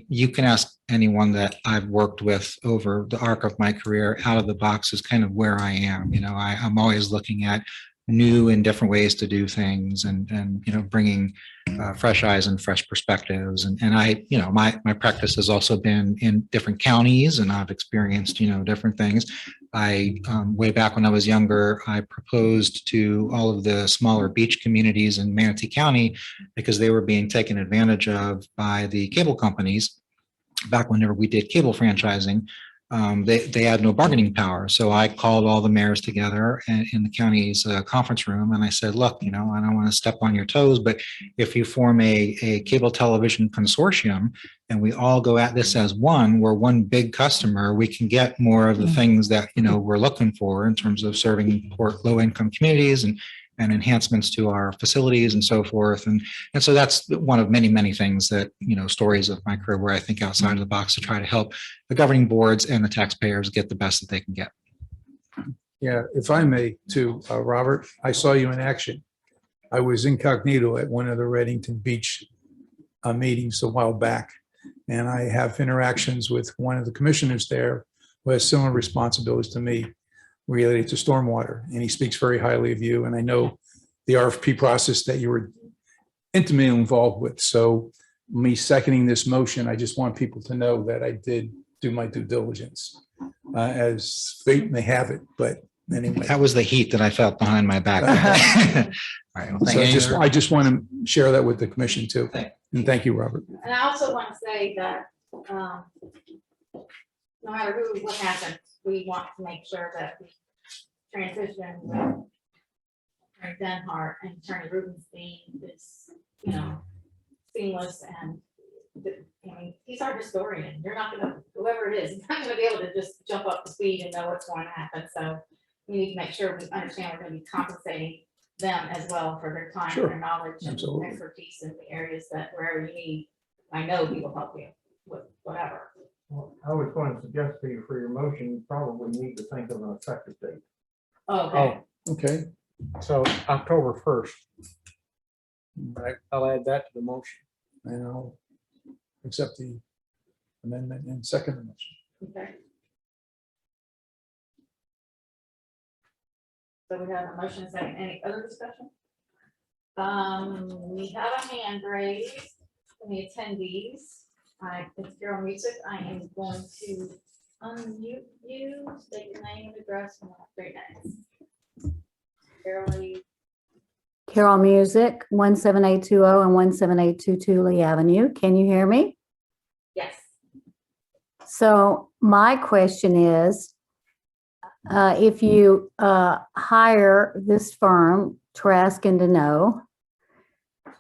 you can ask anyone that I've worked with over the arc of my career. Out of the box is kind of where I am. You know, I'm always looking at new and different ways to do things, and you know, bringing fresh eyes and fresh perspectives. And I, you know, my practice has also been in different counties, and I've experienced, you know, different things. Way back when I was younger, I proposed to all of the smaller beach communities in Manatee County because they were being taken advantage of by the cable companies. Back whenever we did cable franchising, they had no bargaining power. So I called all the mayors together in the county's conference room, and I said, look, you know, I don't want to step on your toes, but if you form a cable television consortium and we all go at this as one, we're one big customer, we can get more of the things that, you know, we're looking for in terms of serving poor low-income communities and enhancements to our facilities and so forth. And so that's one of many, many things that, you know, stories of my career where I think outside of the box to try to help the governing boards and the taxpayers get the best that they can get. Yeah, if I may, too, Robert, I saw you in action. I was incognito at one of the Redington Beach meetings a while back, and I have interactions with one of the commissioners there who has similar responsibilities to me related to stormwater, and he speaks very highly of you. And I know the RFP process that you were intimately involved with. So me seconding this motion, I just want people to know that I did do my due diligence, as fate may have it. But anyway, That was the heat that I felt behind my back. All right. Well, so thank you. I just want to share that with the commission too. And thank you, Robert. And I also want to say that, no matter what happens, we want to make sure that we transition with Attorney Denhart and Attorney Rubenstein is, you know, seamless. And I mean, he's our historian. You're not gonna, whoever it is, he's not gonna be able to just jump up to speed and know what's going to happen. So we need to make sure we understand we're gonna be compensating them as well for their time and their knowledge and Absolutely. expertise in the areas that wherever you need. I know he will help you with whatever. Well, I was going to suggest to you for your motion, you probably need to think of an effective date. Okay. Okay. So October 1st. I'll add that to the motion. And I'll accept the amendment and second the motion. Okay. So we have a motion saying any other discussion? We have a hand raised from the attendees. It's Carol Music. I am going to unmute you, state your name and address and great names. Carol Music, 17820 and 17822 Lee Avenue. Can you hear me? Yes. So my question is, if you hire this firm, Trask and Deneau,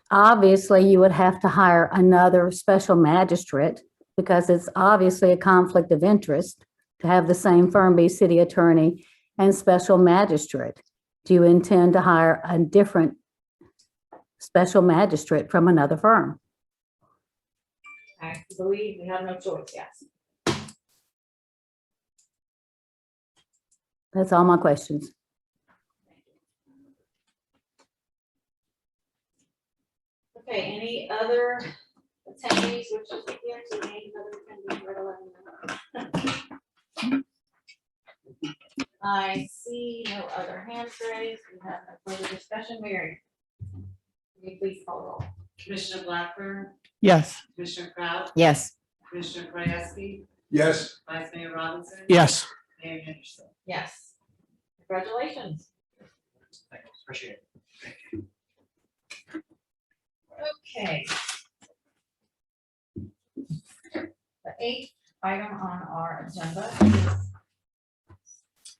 obviously you would have to hire another special magistrate because it's obviously a conflict of interest to have the same firm be city attorney and special magistrate. Do you intend to hire a different special magistrate from another firm? I believe we have no choice, yes. That's all my questions. Okay, any other attendees which is here to any other attendees? I see no other hands raised. We have no further discussion. Mary, can you please call roll? Commissioner Blackburn, Yes. Commissioner Kraut, Yes. Commissioner Krajewski, Yes. Vice Mayor Robinson. Yes. Mayor Henderson. Yes. Congratulations. Thanks, appreciate it. Okay. The 8th item on our agenda is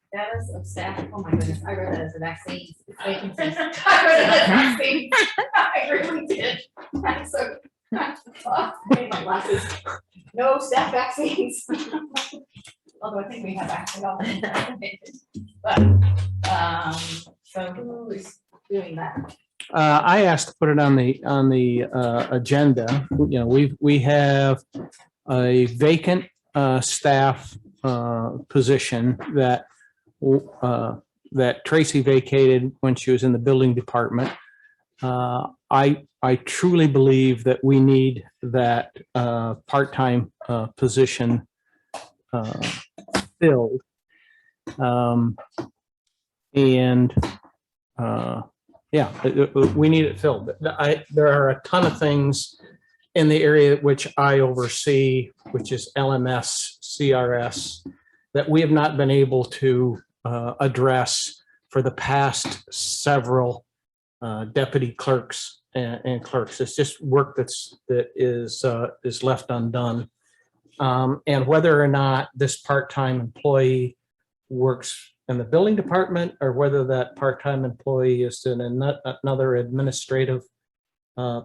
status of staff. Oh my goodness, I read that as a vaccine. Vacancies. I read it as vaccines. I really did. I'm so. I made my glasses. No staff vaccines. Although I think we have actually all. But, so who is doing that? I asked to put it on the agenda. You know, we have a vacant staff position that Tracy vacated when she was in the building department. I truly believe that we need that part-time position filled. Yeah, we need it filled. There are a ton of things in the area which I oversee, which is LMS, CRS, that we have not been able to address for the past several deputy clerks and clerks. It's just work that is left undone. And whether or not this part-time employee works in the building department or whether that part-time employee is in another administrative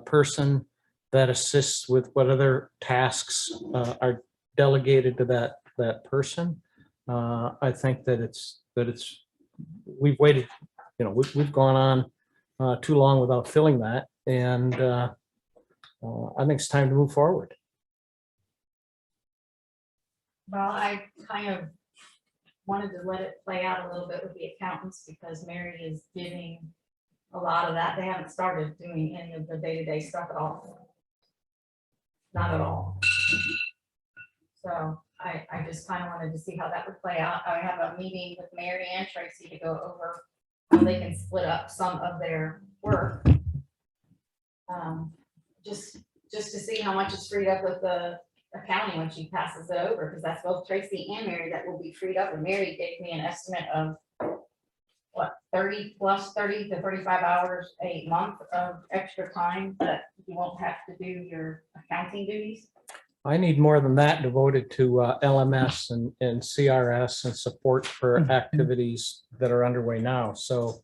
person that assists with what other tasks are delegated to that person. I think that we've waited, you know, we've gone on too long without filling that. And I think it's time to move forward. Well, I kind of wanted to let it play out a little bit with the accountants because Mary is giving a lot of that. They haven't started doing any of the day-to-day stuff at all. Not at all. So I just kind of wanted to see how that would play out. I have a meeting with Mary and Tracy to go over how they can split up some of their work. Just to see how much is freed up with the accounting when she passes it over, because that's both Tracy and Mary that will be freed up. And Mary gave me an estimate of what, 30 to 35 hours a month of extra time that you won't have to do your accounting duties. I need more than that devoted to LMS and CRS and support for activities that are underway now. So,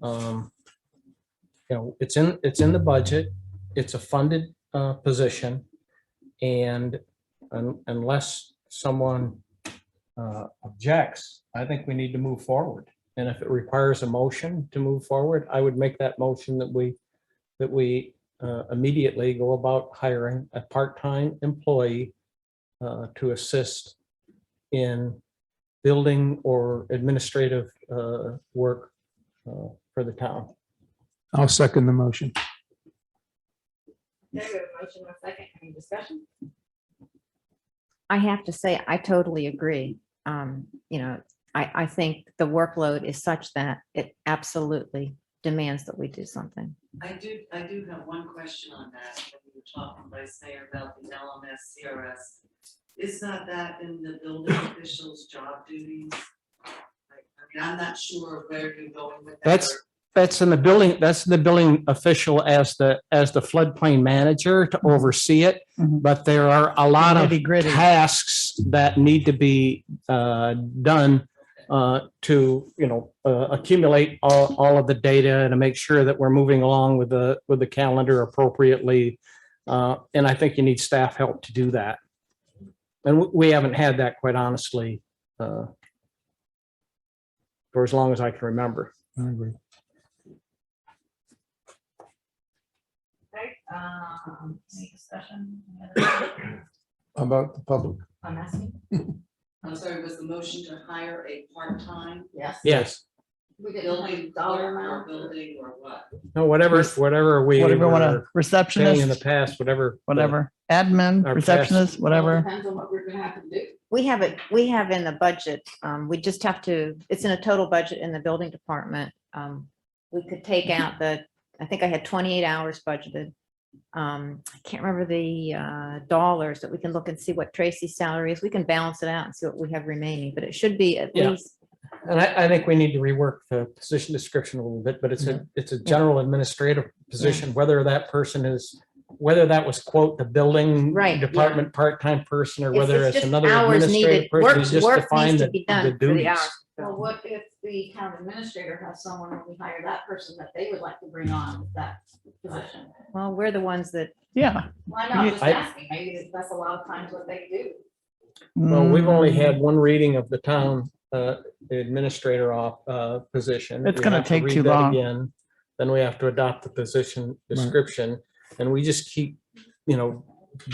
you know, it's in the budget. It's a funded position. And unless someone objects, I think we need to move forward. And if it requires a motion to move forward, I would make that motion that we immediately go about hiring a part-time employee to assist in building or administrative work for the town. I'll second the motion. Okay, we have a motion and a second. Any discussion? I have to say, I totally agree. You know, I think the workload is such that it absolutely demands that we do something. I do have one question on that, when you were talking, Vice Mayor, about the LMS, CRS. Is not that in the building officials' job duties? I'm not sure where you're going with that. That's in the building, that's the building official as the floodplain manager to oversee it. Mhm. But there are a lot of Nitty-gritty. tasks that need to be done to, accumulate all of the data and to make sure that we're moving along with the calendar appropriately. And I think you need staff help to do that. And we haven't had that, quite honestly, for as long as I can remember. I agree. Okay, any discussion? About the public. I'm asking. I'm sorry, was the motion to hire a part-time Yes. Yes. We did building dollar clerk or amount. building or what? No, whatever we Whatever you want were to, paying in the receptionist, past, whatever. admin, Our receptionist, whatever. Depends on what we're gonna have to do. We have in the budget, we just have to, it's in a total budget in the building department. We could take out I think I had 28 hours budgeted. I can't remember the dollars, but we can look and see what Tracy's salary is. We can balance it out and see what we have remaining, but it should be at Yeah. least. And I think we need to rework the position description a little bit, but it's a general administrative position, whether that person is, whether that was quote, the building Right, yeah. department part-time person, or It's- whether it's it's just another hours administrative needed. person, Work- is just work define needs to the be done the for the duties. hours. Well, what if the town administrator has someone, when we hire that person, that they would like to bring on that position? Well, we're the ones that, Yeah. Why not, just I- asking, maybe that's a lot of times what they do. Well, we've only Mm, had one reading of the town administrator position. It's We gonna have to take read too that long. again. Then we have to adopt the position description, and we just keep,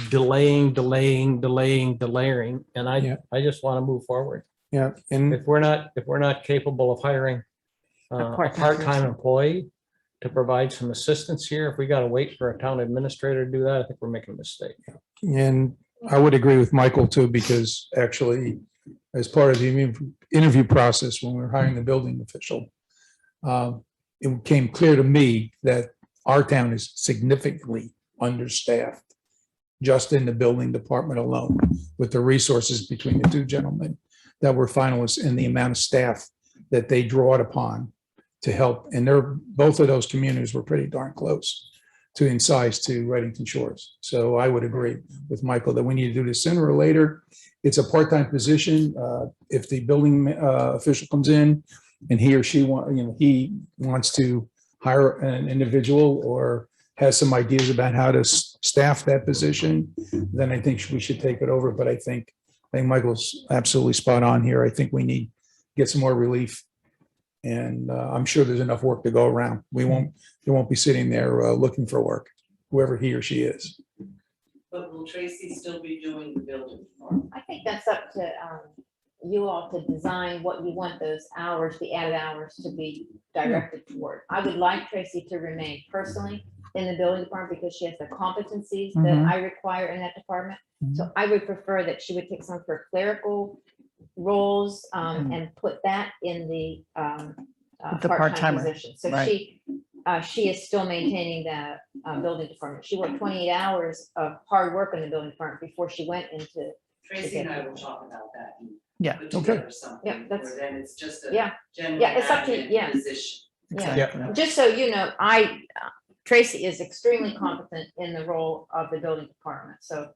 delaying. And Yeah. I just want to move forward. Yeah, and If we're not capable of hiring a part-time part-time person. employee to provide some assistance here, if we got to wait for a town administrator to do that, I think we're making a mistake. And I would agree with Michael too, because actually, as part of the interview process, when we were hiring the building official, it became clear to me that our town is significantly understaffed just in the building department alone, with the resources between the two gentlemen that were finalists and the amount of staff that they draw it upon to help. And both of those communities were pretty darn close in size to Redington Shores. So I would agree with Michael that we need to do this sooner or later. It's a part-time position. If the building official comes in and he or she he wants to hire an individual or has some ideas about how to staff that position, then I think we should take it over. But I think Michael's absolutely spot on here. I think we need to get some more relief. And I'm sure there's enough work to go around. They won't be sitting there looking for work, whoever he or she is. But will Tracy still be doing the building department? I think that's up to you all to design what you want those hours, the added hours, to be directed toward. I would like Tracy to remain personally in the building department because she has the competencies that Mhm. I require in that department. Mhm. So I would prefer that she would take some of her clerical roles and put that in the The part-time part-timer, position. So right. she is still maintaining the building department. She worked 28 hours of hard work in the building department before she went into. Tracy and I will talk about that. and Yeah. Put together something, Yeah, that's- or then it's just a Yeah, general yeah, it's up to- admin yeah. position. yeah. Yeah. Just so you know, Tracy is extremely competent in the role of the building department, so,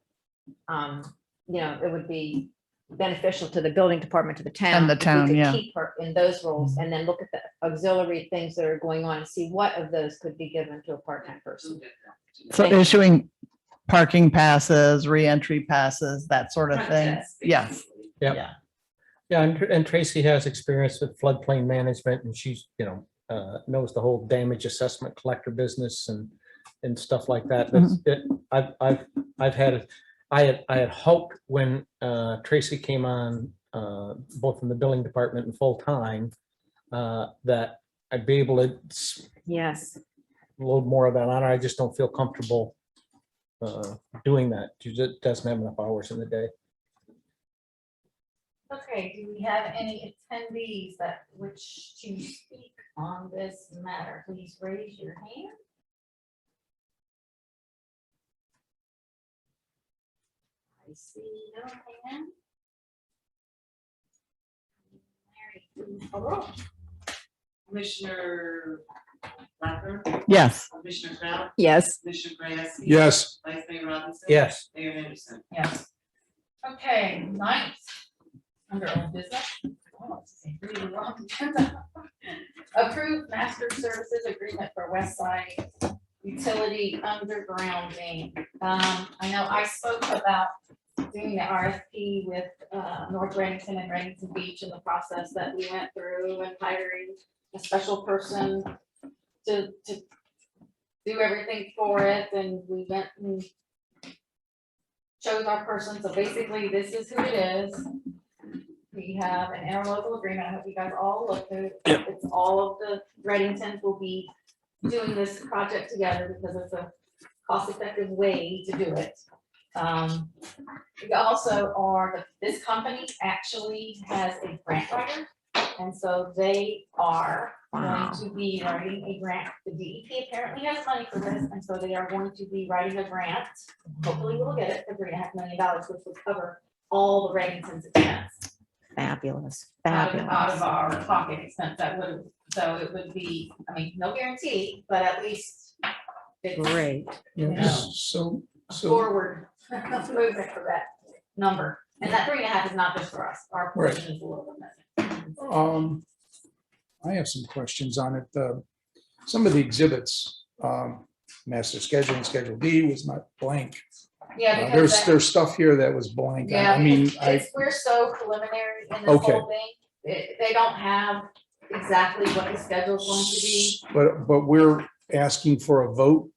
it would be beneficial to the building department, to the town. And the if we town, could yeah. Keep her in those roles and then look at the auxiliary things that are going on and see what of those could be given to a part-time person. So Thank you. issuing parking passes, reentry passes, that sort of Front thing. desk, Yes. basically. Yep. Yeah. Yeah, and Tracy has experience with floodplain management, and she's, knows the whole damage assessment collector business and stuff like that. I had hoped when Tracy came on, both in the building department and full-time, that I'd be able to Yes, load more of that on her. I just don't feel comfortable doing that. She just doesn't have enough hours in the day. Okay, do we have any attendees that wish to speak on this matter? Please raise your hand. I see no hand. Mary, please call roll. Commissioner Blackburn, Yes. Commissioner Kraut, Yes. Commissioner Grayson. Yes. Vice Mayor Robinson. Yes. Mayor Henderson. Yes. Okay, ninth, under old business. Oh, it's a really long agenda. Approved master services agreement for West Side Utility undergrounding. I know I spoke about doing the RFP with North Redington and Redington Beach, and the process that we went through, and hiring a special person to do everything for it, and we went and chose our person. So basically, this is who it is. We have an interlocal agreement. I hope you guys all looked at it. It's all of the Redingtons will be doing this project together because it's a cost-effective way to do it. We also are, this company actually has a grant writer, and so they are going to be writing a grant. The DEP apparently has money for this, and so they are going to be writing a grant. Hopefully we'll get it for $3.5 million, which will cover all the Redington's expense. Fabulous, Out of fabulous. our pocket expense, that would, so it would be, I mean, no guarantee, but at least it's Great. Yeah. So, forward movement for that number. And that 3.5 is not just for us, our portion is a little bit missing. I have some questions on it. Some of the exhibits, master schedule and Schedule D was not blank. Yeah, because There's, that- there's stuff here that was blank. Yeah, I mean, we're so preliminary in this Okay. whole thing. They don't have exactly what the schedule is going to be. but we're asking for a vote.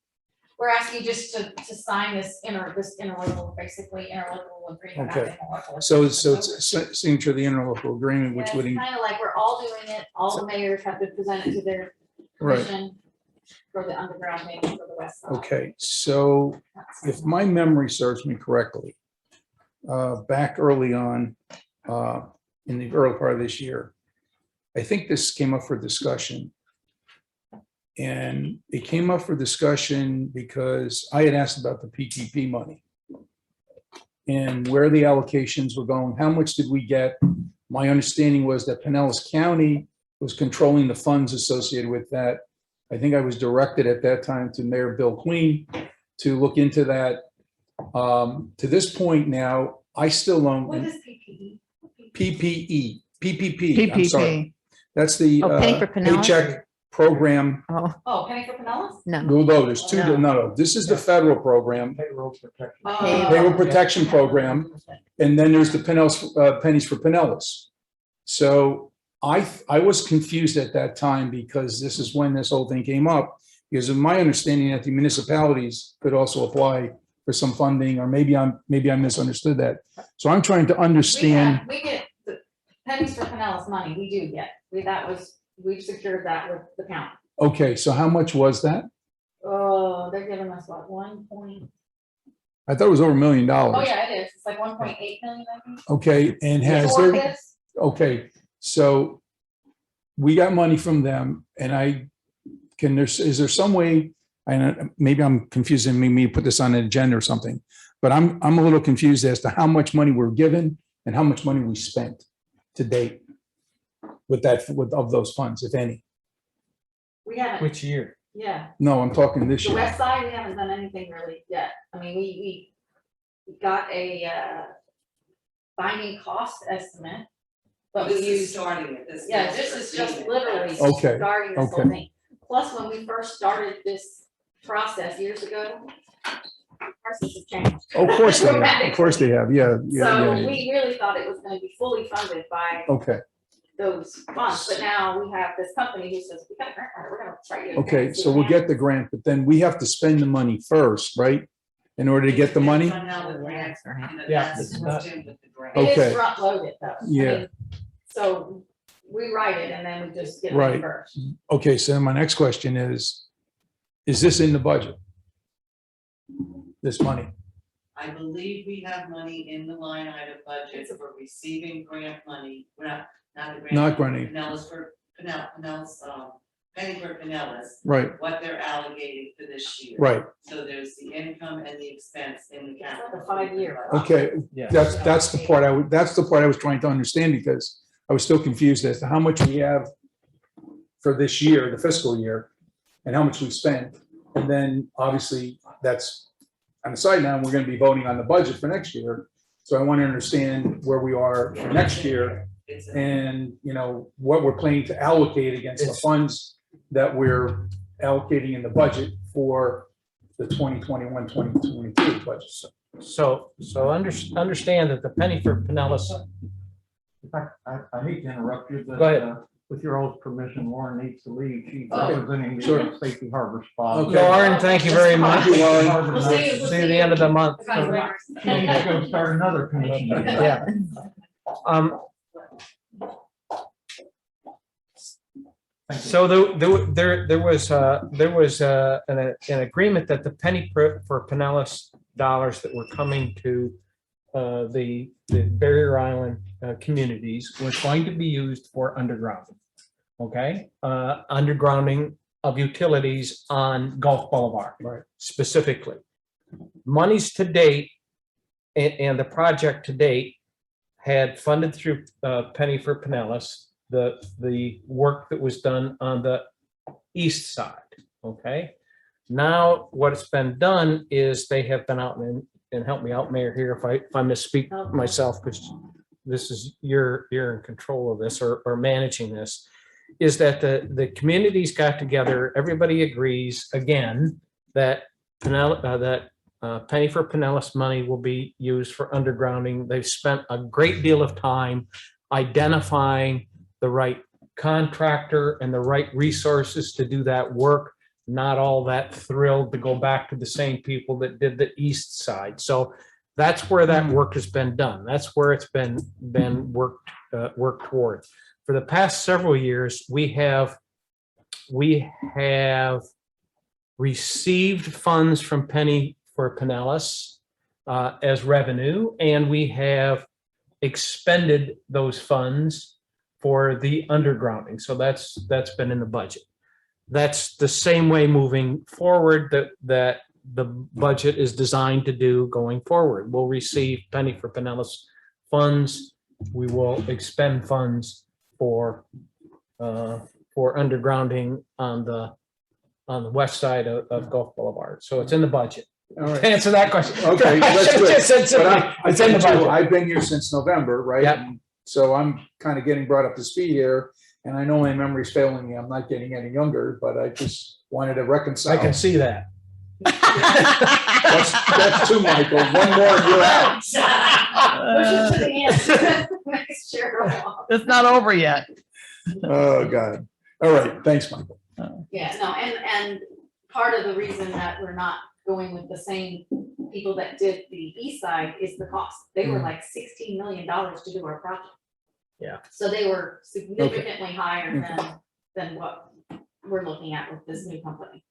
We're asking just to sign this interlocal, basically interlocal agreement. not Okay. interlocal. So it's a signature of the interlocal agreement, which Yeah, would, it's kind of like we're all doing it, all the mayors have to present it to their right, commission for the underground, maybe for the west side. okay. So if my memory serves me correctly, back early on, in the early part of this year, I think this came up for discussion. And it came up for discussion because I had asked about the PPP money and where the allocations were going. How much did we get? My understanding was that Pinellas County was controlling the funds associated with that. I think I was directed at that time to Mayor Bill Queen to look into that. To this point now, I still What don't, is PPE? PPP, I'm sorry. PPP. That's the Oh, Penny for Pinellas? paycheck program. Oh, Penny for Pinellas? No. No, there's two, no, this is the federal program, Payroll protection. Oh. payroll protection program, and then there's the Pinellas, pennies for Pinellas. So I was confused at that time because this is when this whole thing came up, because of my understanding that the municipalities could also apply for some funding, or maybe I misunderstood that. So I'm trying to understand. We get the pennies for Pinellas money, we do get, we've secured that with the county. Okay, so how much was that? Oh, they're giving us what, 1 point, I thought it was over $1 million. oh yeah, it is, it's like 1.8 million, I think. Okay, and has For there? this, Okay, so we got money from them, and is there some way, and maybe I'm confusing me put this on an agenda or something, but I'm a little confused as to how much money we're given and how much money we spent to date with of those funds, if any. we haven't, Which year? yeah, No, I'm talking this the year. west side, we haven't done anything really yet. I mean, we got a binding cost estimate, but we This is used, starting it. This. yeah, this is just literally Okay, starting this whole okay. thing. Plus, when we first started this process years ago, prices have changed. Oh, of course they have, of course they have, yeah, So yeah. we really thought it was gonna be fully funded by Okay, those funds, but now we have this company who says, we got a grant writer, we're gonna try you. okay, so we'll get the grant, but then we have to spend the money first, right? In order to get the money? Yeah, it's not- It is Okay. front loaded though. I Yeah. mean, So we write it and then we just get it Right. first. Okay, so my next question is this in the budget? This money? I believe we have money in the line item budget for receiving grant money, well, not the grant. Not granting, Pinellas for, Pinellas, Penny for Pinellas, right, what they're allocating for this year. right. So there's the income and the expense in the It's like capital. a 5-year. Okay, Yeah. that's the part that's the part I was trying to understand, because I was still confused as to how much we have for this year, the fiscal year, and how much we spent. And then obviously that's on the side now, we're going to be voting on the budget for next year. So I want to understand where we are for next year It's a- and, you know, what we're planning to allocate against the funds that we're allocating in the budget for the 2021-2022 budget. So understand that the penny for Pinellas, In fact, I hate to interrupt you, but Go ahead. with your all's permission, Lauren needs to leave. She's Okay. representing Sure. the Safety Harbor spot. Okay. Lauren, thank you very much. Thank you, Lauren. Harbor We'll see you. tonight. See you at the end of the month. She needs to go start another commission. Yeah. So there was an agreement that the penny for Pinellas dollars that were coming to the barrier island communities was going to be used for undergrounding. Okay, undergrounding of utilities on Gulf Boulevard. Right. Specifically. Monies to date and the project to date had funded through Penny for Pinellas the work that was done on the east side. Okay. Now what's been done is they have been out and help me out, Mayor, here if I misspeak myself, because this is you're in control of this or managing this, is that the communities got together, everybody agrees again that Penny for Pinellas money will be used for undergrounding. They've spent a great deal of time identifying the right contractor and the right resources to do that work. Not all that thrilled to go back to the same people that did the east side. So that's where that work has been done. That's where it's been worked toward. For the past several years, we have received funds from Penny for Pinellas as revenue, and we have expended those funds for the undergrounding. So that's been in the budget. That's the same way moving forward that the budget is designed to do going forward. We'll receive Penny for Pinellas funds. We will expend funds for undergrounding on the west side of Gulf Boulevard. So it's in the budget. All right. To answer that question. Okay, that's good. But It's in the budget. I've been here since November, right? Yep. And so I'm kind of getting brought up to speed here, and I know my memory's failing me. I'm not getting any younger, but I just wanted to reconcile. I can see that. That's two, Michael. One more, and you're out. Push it to the end. Next year. It's not over yet. Oh, God. All right, thanks, Michael. Yeah, no, and part of the reason that we're not going with the same people that did the east side is the cost. They were like $16 million to do our project. Yeah. So they were significantly higher than what we're looking at with this new company.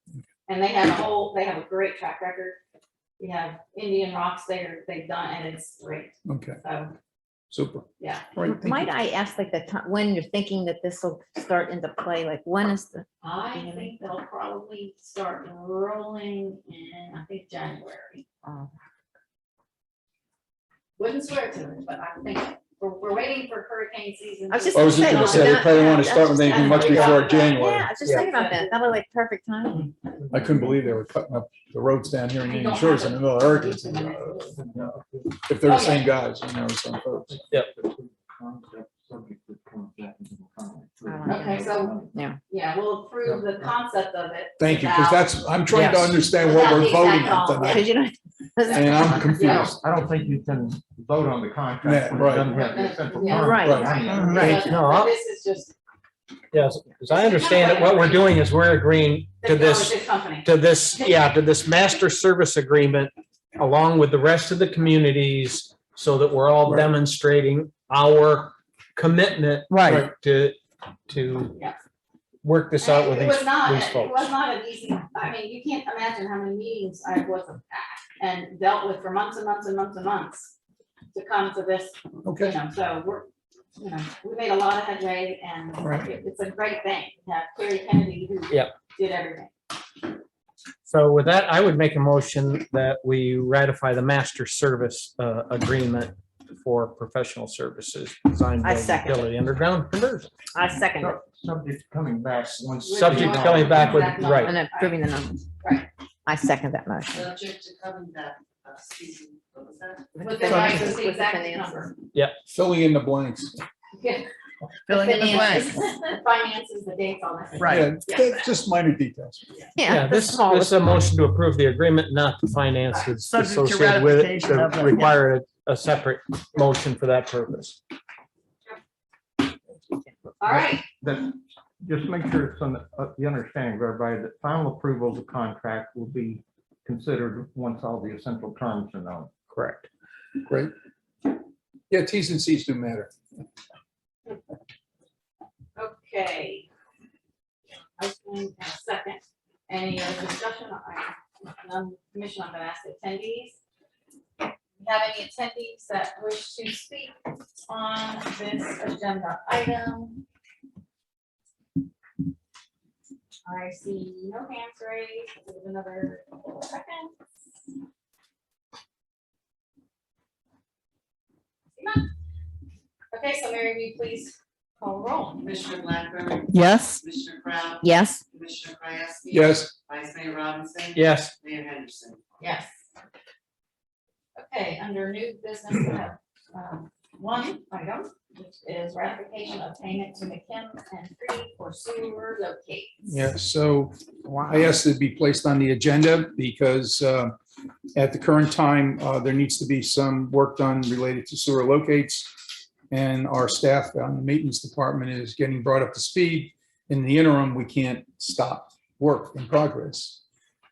And they have a great track record. We have Indian Rocks there, they've done, and it's great. Okay, So, super. yeah. All right, thank Might you. I ask like the time, when you're thinking that this will start into play, like when is the, I think they'll probably start rolling in, I think, January. Wouldn't swear to it, but I think we're waiting for hurricane season. I was just I was just saying, gonna say, they probably want to start with that's anything much Yeah. before January. yeah, I was just thinking about that. That was like perfect time. I couldn't believe they were cutting up the roads down here in You Union don't Shores have in to- the middle of hurricanes. If they're the same guys, you know, some folks. Okay, so, yeah, we'll approve the concept of it. Thank you, because without- I'm trying to Yes. understand what we're voting on Because tonight, you know. and I'm confused. I don't think you can vote on the contract. Yeah, when it right. doesn't have the essential Yeah, terms. right. Right. No, But this is just. Yes, as I understand it, what we're doing is we're agreeing to this, Company. to this master service agreement along with the rest of the communities so that we're all Right. demonstrating our commitment Right. to Yeah. work this out with It these was not, these it folks. was not an easy, I mean, you can't imagine how many meetings I was at and dealt with for months and months and months and months to come to this, Okay. so we're, we made a lot of headway and Right. it's a great thing to have Carrie Kennedy who Yep. did everything. So with that, I would make a motion that we ratify the master service agreement for professional services designed I by second it. utility underground conversion. I second it, Subject to coming back once. Subject to coming back with, right. and approving the numbers. Right. I second that motion. Subject to coming back, excuse me, what was that? With the right, finances, the with the exact finances. number. Filling in the blanks. Yeah. Filling in the Finances, Finances, the dates on it. Right. Yeah, that's just minor details. Yeah, the this small- is a motion to approve the agreement, not the finances Subject to associated with it, ratification of to the- require a separate motion for that purpose. All right, That, just make sure it's on the understanding of everybody that final approval of the contract will be considered once all the essential terms are known. Correct. Great. Yeah, Ts and Cs do matter. okay. Motion and a second. Any other discussion? Commission, I'm gonna ask the attendees. Do you have any attendees that wish to speak on this agenda item? I see no hands raised. Give it another second. Okay, so Mary, will you please call roll? Commissioner Blackburn, Yes. Commissioner Proud, Yes, Commissioner Kresge. Yes. Vice Mayor Robinson. Yes, Mayor Henderson. Yes. Okay, under new business, we have one item, which is ratification of payment to McKim and Free for sewer locates. Yeah, so I asked it to be placed on the agenda because at the current time, there needs to be some work done related to sewer locates. And our staff on the maintenance department is getting brought up to speed. In the interim, we can't stop work in progress.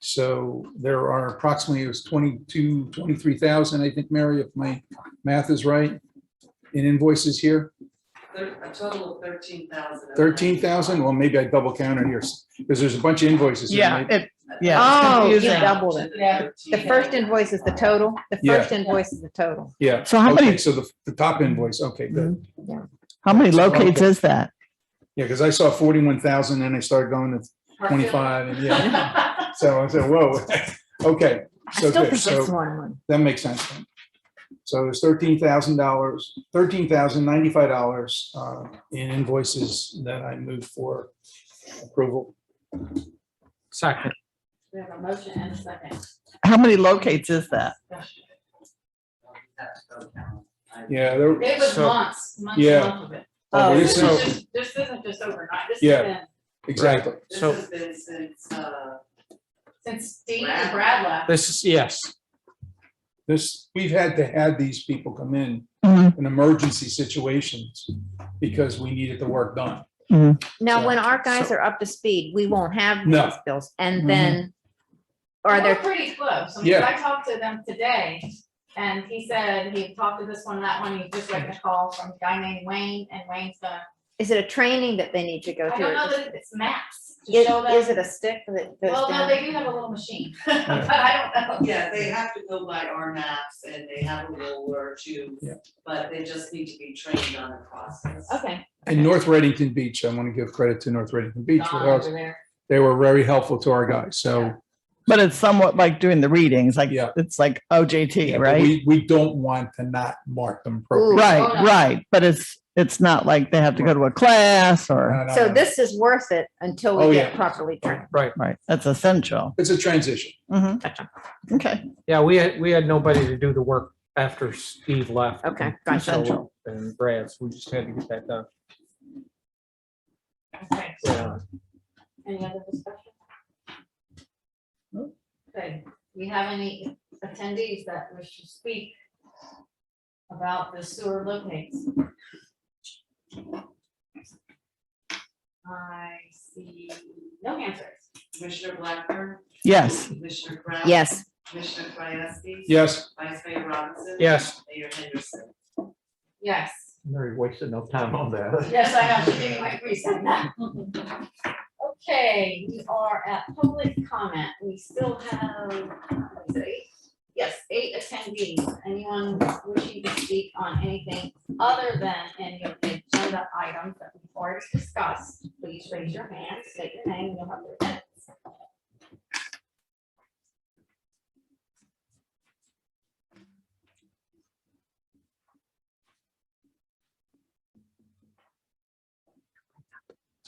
So there are approximately, it was 23,000, I think, Mary, if my math is right, in invoices here. A total of 13,000. 13,000? Well, maybe I double counted here because there's a bunch of invoices. here, Yeah, right? it, yeah. oh, you it's confusing. doubled it. Yeah. The first invoice is the total, the Yeah. first invoice is the total. Yeah. So how Okay, many, so the top invoice, okay, good. how many locates Okay. is that? Yeah, because I saw 41,000 and I started going to 25 and yeah. So I said, whoa, okay. I So still good. think it's So one. that makes sense. then. So there's $13,000, $13,095 in invoices that I moved for approval. second. We have a motion and a second. How many locates is that? Yeah, there, It was So- months of it. Oh, This this isn't is- just, this isn't just overnight. This Yeah. has been exactly. This So- has been since Steve and Brad left. This is, yes, We've had to have these people come in Mhm. emergency situations because we needed the work done. Now, So- when our guys are up to speed, we won't have No. these bills, and Mhm. then, are We're there, pretty close. I mean, Yeah. I talked to them today and he said he talked to this one, that one. He just got a call from a guy named Wayne and Wayne's gonna, is it a training that they need to go I through? don't know that it's maps to Is, show them. is it a stick that goes Well, no, down? they do have a little machine, but I don't know. Yeah, they have to go by our maps and they have a roller too, Yeah. but they just need to be trained on the process. Okay. In North Reddington Beach, I want to give credit to North Reddington Beach. Don because over there. They were very helpful to our guys. So But it's somewhat like doing the readings, like, Yeah. it's like OJT, yeah, but right? we don't want to not mark them appropriately. Right, Oh, no. right. But it's not like they have to go to a class or, No, no, So no. this is worth it until Oh, we yeah. get properly trained. right. right, that's essential. It's a transition. Mhm. Okay, Yeah, we had nobody to do the work after Steve left. Okay, gotcha. So, and Brad, so we just had to get that done. Okay, so Yeah. any other discussion? Okay, we have any attendees that wish to speak about the sewer locates? I see no answers. Commissioner Blackburn, yes. Commissioner Brown. Yes, Commissioner Kresge. Yes. Vice Mayor Robinson. Yes, Mayor Henderson. Yes, Mary wasted no time on that. yes, I have to give you my reason. Okay, we are at public comment. We still have, let's see, yes, 8 attendees. Anyone wishing to speak on anything other than any of the agenda items that we've already discussed, please raise your hand, state your name, and you'll have 3 minutes.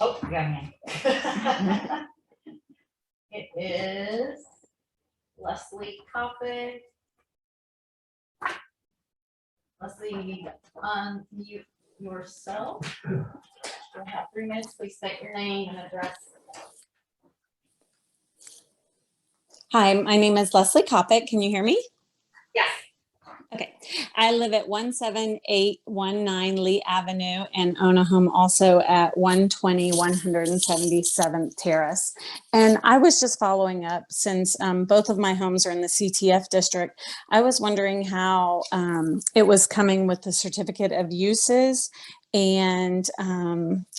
Oh, you got a hand. It is Leslie Coppin. Leslie, you need to unmute yourself. You'll have 3 minutes. Please state your name and address. Hi, my name is Leslie Coppett. Can you hear me? Yes. Okay. I live at 17819 Lee Avenue and own a home also at 120 177th Terrace. And I was just following up since both of my homes are in the CTF district. I was wondering how it was coming with the certificate of uses and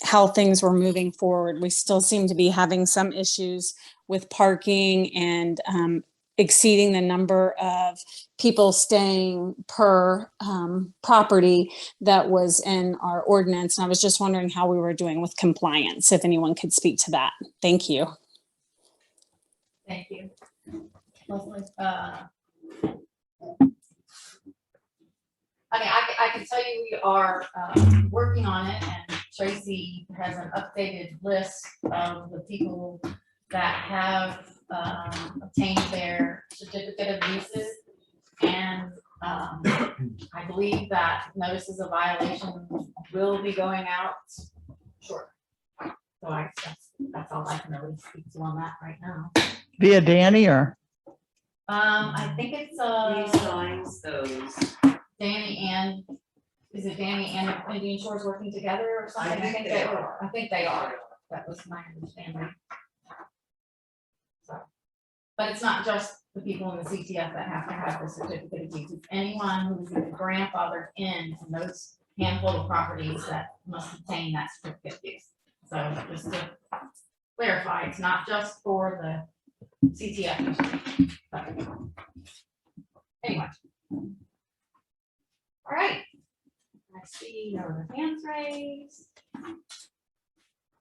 how things were moving forward. We still seem to be having some issues with parking and exceeding the number of people staying per property that was in our ordinance. And I was just wondering how we were doing with compliance, if anyone could speak to that. Thank you. Thank you. Leslie, I mean, I can tell you we are working on it, and Tracy has an updated list of the people that have obtained their certificate of uses. And I believe that notices of violation will be going out shortly. So that's all I can really speak to on that right now. Via Danny or? I think it's He signs those. Danny and, is it Danny and Indian Shores working together or something? I think they are. That was my understanding. So, but it's not just the people in the CTF that have to have the certificate of use. It's anyone who's grandfathered in those handful of properties that must obtain that certificate of use. So just to clarify, it's not just for the CTF. But anyway. All right. I see no other hands raised.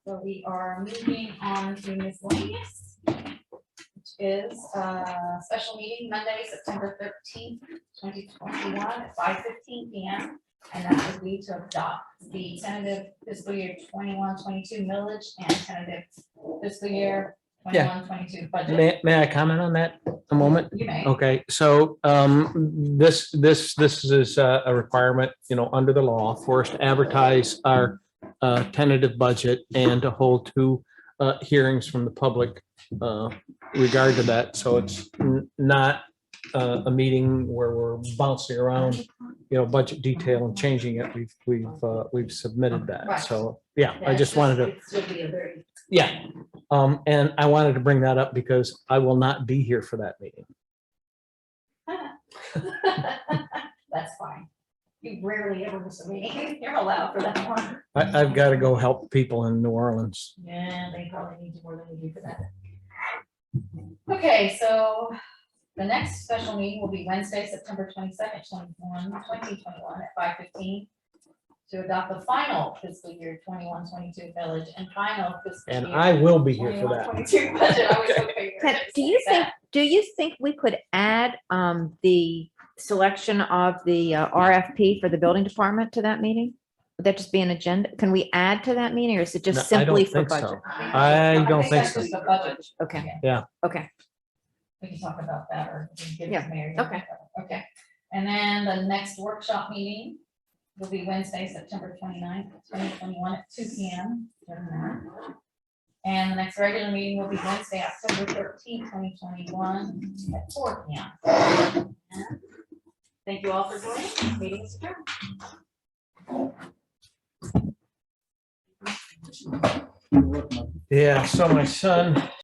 So we are moving on to miscellaneous, which is a special meeting Monday, September 13th, 2021 at 5:15 p.m. And that would be to adopt the tentative fiscal year 21-22 millage and tentative fiscal year 21-22 budget. May I comment on that a moment? You may. Okay, so this is a requirement, under the law for us to advertise our tentative budget and to hold 2 hearings from the public regard to that. So it's not a meeting where we're bouncing around, budget detail and changing it. We've submitted that. Right. So yeah, I just wanted to. Yeah, and I wanted to bring that up because I will not be here for that meeting. That's fine. You rarely ever miss a meeting. You're allowed for that one. I've got to go help people in New Orleans. Yeah, they probably need you more than we do for that. Okay, so the next special meeting will be Wednesday, September 22nd, 2021 at 5:15 to adopt the final fiscal year 21-22 village and final fiscal And year I will be here for that. 21-22 budget. I was hoping you were gonna say Do you think we could add the selection of the RFP for the building department to that meeting? Would that just be an agenda? Can we add to that meeting, or is it No, just I don't simply for think so. budget? I don't think that's so. just a budget. Okay. Yeah. Okay. We can talk about that or. we can give it Yeah, to Mary. okay. Okay. And then the next workshop meeting will be Wednesday, September 29th, 2021 at 2 p.m. And the next regular meeting will be Wednesday, October 13th, 2021 at 4 p.m. Thank you all for joining. Meeting is adjourned. Yeah, so my son